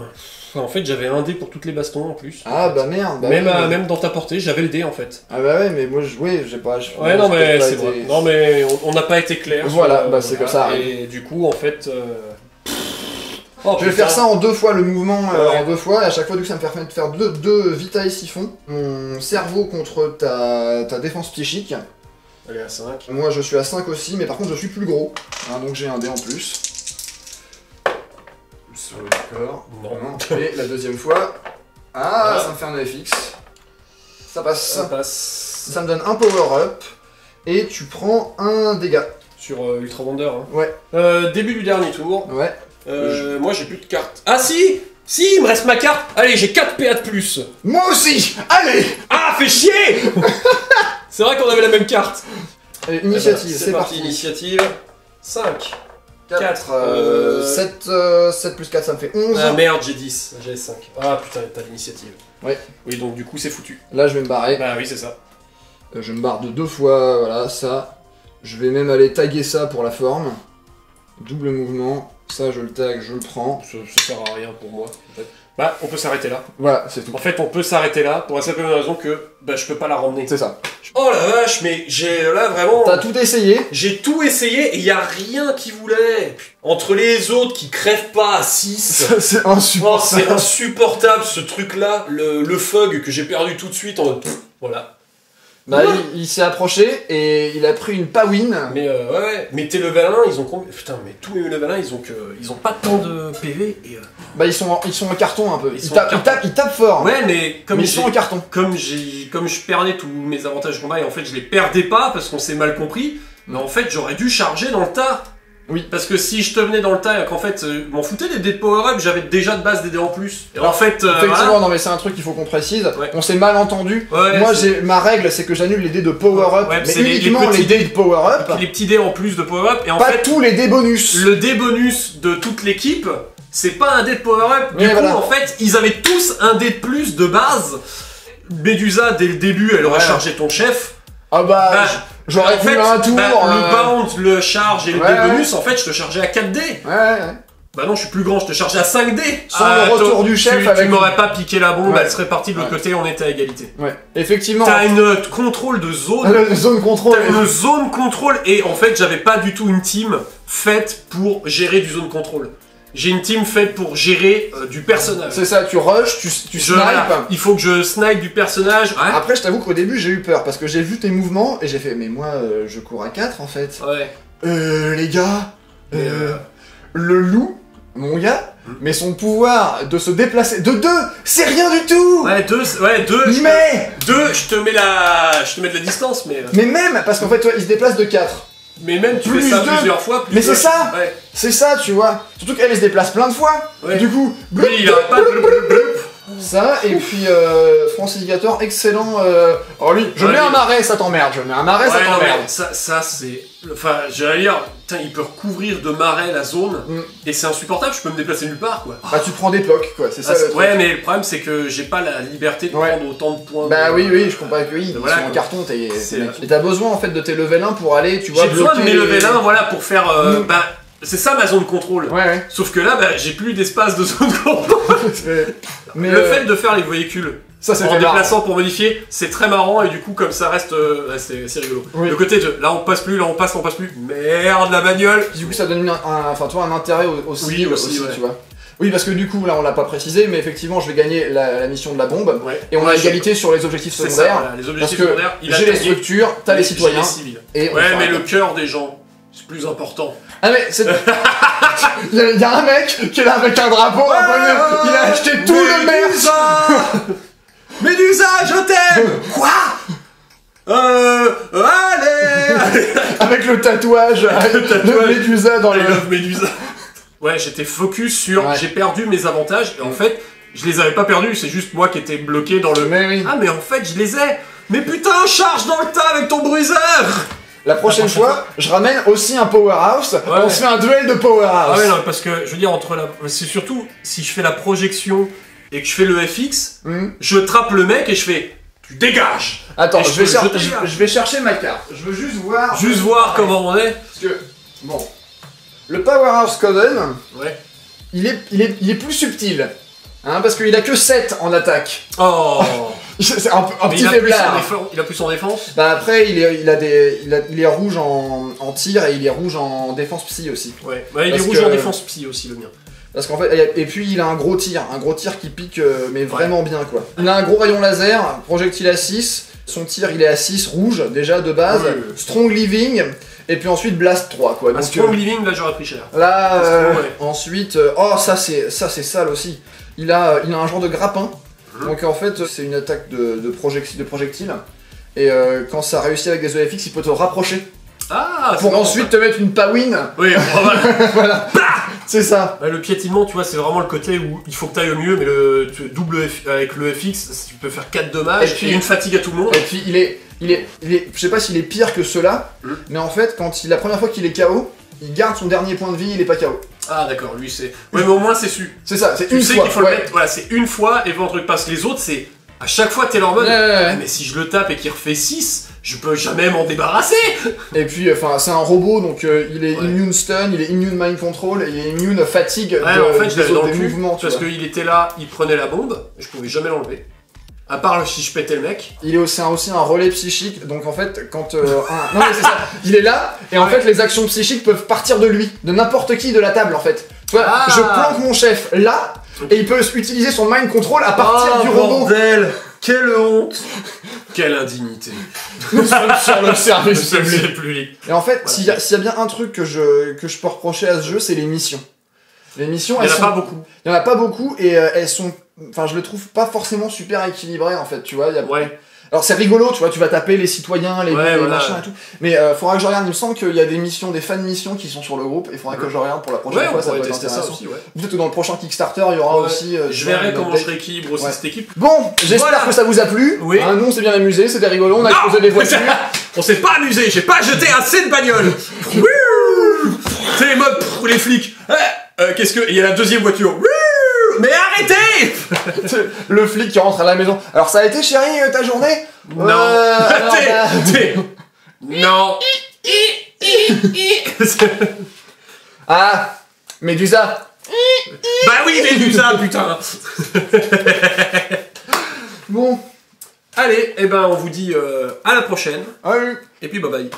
En fait, j'avais un dé pour toutes les bastons en plus. Ah bah merde. Bah même dans ta portée, j'avais le dé en fait. Ah bah ouais, mais moi, j'ai pas... Ouais, non mais c'est vrai. Non mais on n'a pas été clair. Voilà, bah c'est comme ça. Et du coup, en fait... Oh, je vais faire ça en 2 fois, le mouvement en 2 fois, et à chaque fois, du coup, ça me permet de faire 2 Vitae Siphon. Mon cerveau contre ta défense psychique. Elle est à 5. Moi, je suis à 5 aussi, mais par contre, je suis plus gros. Hein, donc j'ai un dé en plus. Sur le corps. Non. Et la deuxième fois... Ah, voilà. Ça me fait un FX. Ça passe. Ça passe. Ça me donne un power-up, et tu prends un dégât. Sur Ultra Wonder, hein. Ouais. Début du dernier tour. Ouais. Moi j'ai plus de cartes. Ah si! Si, il me reste ma carte! Allez, j'ai 4 PA de plus! Moi aussi! Allez! Ah, fais chier! C'est vrai qu'on avait la même carte! Allez, initiative, c'est parti. Initiative. 5. 4. 7 plus 4, ça me fait 11. Ah merde, j'ai 10. J'ai 5. Ah putain, t'as l'initiative. Ouais. Oui, donc du coup, c'est foutu. Là, je vais me barrer. Bah oui, c'est ça. Je me barre de 2 fois, voilà, ça. Je vais même aller taguer ça pour la forme. Double mouvement. Ça, je le tag, je le prends. Ça sert à rien pour moi, en fait. Bah, on peut s'arrêter là. Voilà, c'est tout. En fait, on peut s'arrêter là, pour la simple raison que bah, je peux pas la ramener. C'est ça. Oh la vache, mais j'ai là vraiment... T'as tout essayé? J'ai tout essayé et y a rien qui voulait. Entre les autres qui crèvent pas à 6... C'est insupportable. Oh, c'est insupportable ce truc-là. Le fug que j'ai perdu tout de suite en mode... Voilà. Bah, il s'est approché et il a pris une pawin. Mais ouais, mais tes level 1, ils ont combien? Putain, mais tous mes level 1, ils ont pas tant de PV et... Bah ils sont en carton un peu. Ils tapent fort. Ouais, mais comme ils sont en carton. Comme je perdais tous mes avantages de combat et en fait je les perdais pas parce qu'on s'est mal compris, mais en fait j'aurais dû charger dans le tas. Oui. Parce que si je te venais dans le tas et qu'en fait, m'en foutais des dés de power-up, j'avais déjà de base des dés en plus. Et en fait, effectivement, voilà. non mais c'est un truc qu'il faut qu'on précise. Ouais. On s'est mal entendu. Ouais, moi, ma règle, c'est que j'annule les dés de power-up, mais uniquement les dés de power-up. Les petits dés en plus de power-up. Et en pas fait, tous les dés bonus. Le dé bonus de toute l'équipe, c'est pas un dé de power-up. Du coup, voilà. En fait, ils avaient tous un dé de plus de base. Médusa, dès le début, elle aurait chargé ton chef. Ah bah j'aurais fait un tour. Le bound, le charge et le dé bonus, en fait, je te chargeais à 4 dés. Ouais. Bah non, je suis plus grand, je te chargeais à 5 dés. Sans le retour du chef tu m'aurais pas piqué la bombe, elle serait partie de l'autre côté, on était à égalité. Ouais, effectivement. T'as une contrôle de zone. Zone contrôle. T'as une zone contrôle et en fait, j'avais pas du tout une team faite pour gérer du zone contrôle. J'ai une team faite pour gérer du personnage. C'est ça, tu rush, tu snipes. Il faut que je snipe du personnage. Ouais. Après, je t'avoue qu'au début, j'ai eu peur parce que j'ai vu tes mouvements et j'ai fait, mais moi, je cours à 4 en fait. Ouais. Les gars, le loup, mon gars, mais son pouvoir de se déplacer de 2, c'est rien du tout. Ouais, 2, mais 2, je te mets de la distance, mais... Mais même, parce qu'en fait, toi, il se déplace de 4. Mais même tu fais ça plusieurs fois. Mais c'est ça. Ouais. C'est ça, tu vois. Surtout qu'elle se déplace plein de fois. Ouais. Du coup, lui, il a pas ça, et puis Francis Gator, excellent. Oh lui, je mets un marais, ça t'emmerde. Je mets un marais, ça t'emmerde. Ça c'est... Enfin, j'allais dire, putain, il peut recouvrir de marais la zone, et c'est insupportable, je peux me déplacer nulle part, quoi. Bah tu prends des blocs, quoi, c'est ça. Ouais, mais le problème c'est que j'ai pas la liberté de prendre autant de points. Bah oui, je comprends que oui, ils sont en carton, et t'as besoin en fait de tes level 1 pour aller, tu vois, bloquer... J'ai besoin de mes level 1, voilà, pour faire... bah, c'est ça ma zone de contrôle. Ouais. Sauf que là, bah, j'ai plus d'espace de zone de contrôle. Mais le fait de faire les véhicules en déplaçant pour modifier, c'est très marrant et du coup, comme ça reste, c'est rigolo. Oui. Le côté de là on passe plus, là on passe plus. Merde, la bagnole. Du coup, ça donne un intérêt aussi, tu vois. Oui, parce que du coup, là on l'a pas précisé, mais effectivement, je vais gagner la mission de la bombe. Ouais. Et on a égalité sur les objectifs secondaires. Ça, voilà, les objectifs secondaires, j'ai les structures, t'as les citoyens. Et mais le cœur des gens, c'est plus important. Ah mais c'est... il y a un mec qui est là avec un drapeau, il a acheté tout le merch. Médusa, je t'aime. Quoi? Allez. Avec le tatouage, de Médusa dans le... Médusa. Ouais, j'étais focus sur... Ouais. J'ai perdu mes avantages, et en fait, je les avais pas perdus, c'est juste moi qui étais bloqué dans le... Mais oui. Ah, mais en fait, je les ai. Mais putain, charge dans le tas avec ton bruiser. La prochaine fois, je ramène aussi un powerhouse, on se fait un duel de powerhouse. Ah ouais, non, parce que, je veux dire, entre la... C'est surtout, si je fais la projection et que je fais le FX, je trappe le mec et je fais... Tu dégages. Attends, je vais chercher ma carte. Je veux juste voir... Juste voir comment on est. Parce que, bon... Le powerhouse Coven, Ouais. il est plus subtil. Hein, parce qu'il a que 7 en attaque. Oh. C'est un Mais petit faiblard. il a plus en défense. Bah après, il est rouge en tir et il est rouge en défense psy aussi. Ouais, il est Parce rouge que- en défense psy aussi, le mien. Parce qu'en fait, et puis il a un gros tir qui pique, mais vraiment bien quoi. Il a un gros rayon laser, projectile à 6, son tir il est à 6 rouge déjà de base, Ouais. Strong Living, et puis ensuite Blast 3 quoi. Un Donc, Strong Living, là j'aurais pris cher. là, Strong, ouais. ensuite, oh ça c'est sale aussi. Il a un genre de grappin, donc en fait c'est une attaque de projectile, et quand ça réussit avec des EFX, il peut te rapprocher. Ah, Pour ensuite te mettre une Pawin. Oui, voilà. Voilà. C'est ça. Bah, le piétinement, tu vois, c'est vraiment le côté où il faut que t'ailles au mieux, mais le double avec le FX, tu peux faire 4 dommages Et puis- et une fatigue à tout le monde. Et puis il est, je sais pas s'il est pire que ceux-là, mais en fait la première fois qu'il est KO, il garde son dernier point de vie, il est pas KO. Ah d'accord, lui c'est... Ouais, mais au moins c'est su. C'est ça, c'est Tu une sais fois. qu'il faut le mettre, voilà, c'est une fois et voir un truc. Parce que les autres, c'est... À chaque fois, t'es leur mode. Ouais. Mais si je le tape et qu'il refait 6, je peux jamais m'en débarrasser. Et puis enfin c'est un robot donc il est Ouais. immune stun, il est immune mind control, et il est immune fatigue Ouais, en fait, je l'avais dans le des cul, mouvements. Tu parce vois. qu'il était là, il prenait la bombe, je pouvais jamais l'enlever. À part si je pétais le mec. Il est aussi un relais psychique, donc en fait quand non mais c'est ça, il est là et en fait les actions psychiques peuvent partir de lui, de n'importe qui de la table en fait. Tu vois, Ah. je planque mon chef là et il peut utiliser son mind control à partir du robot. Bordel. Quelle honte. Quelle indignité. Nous sommes sur le service C'est public. public. Et en fait, s'il y a bien un truc que je peux reprocher à ce jeu, c'est les missions. Les missions, Il y en a sont... pas beaucoup. Il y en a pas beaucoup et elles sont... Enfin, je le trouve pas forcément super équilibrées en fait, tu vois. Ouais. Alors c'est rigolo, tu vois, tu vas taper les citoyens, les Ouais, voilà. machins et tout. Mais faudra que je regarde, il me semble qu'il y a des missions, des fan missions qui sont sur le groupe, et il faudra que je regarde pour la prochaine Ouais, on fois, ça pourrait peut être tester ça intéressant. aussi, ouais. Peut-être que dans le prochain Kickstarter, il y aura Ouais. aussi... Je verrai une comment update. je rééquilibre aussi Ouais. cette équipe. Bon, j'espère Voilà. que ça vous a plu. Oui. Hein, nous on s'est bien amusé, c'était rigolo, on a explosé des voitures. On s'est pas amusé, j'ai pas jeté assez de bagnole. C'est les modes pour les flics. Qu'est-ce que... Il y a la deuxième voiture. Mais arrêtez. Le flic qui rentre à la maison. Alors ça a été chérie ta journée? Non. Alors, Non. Ah, Médusa. Bah oui, Médusa, putain. Bon. Allez, et ben on vous dit à la prochaine. Allez. Et puis bye bye.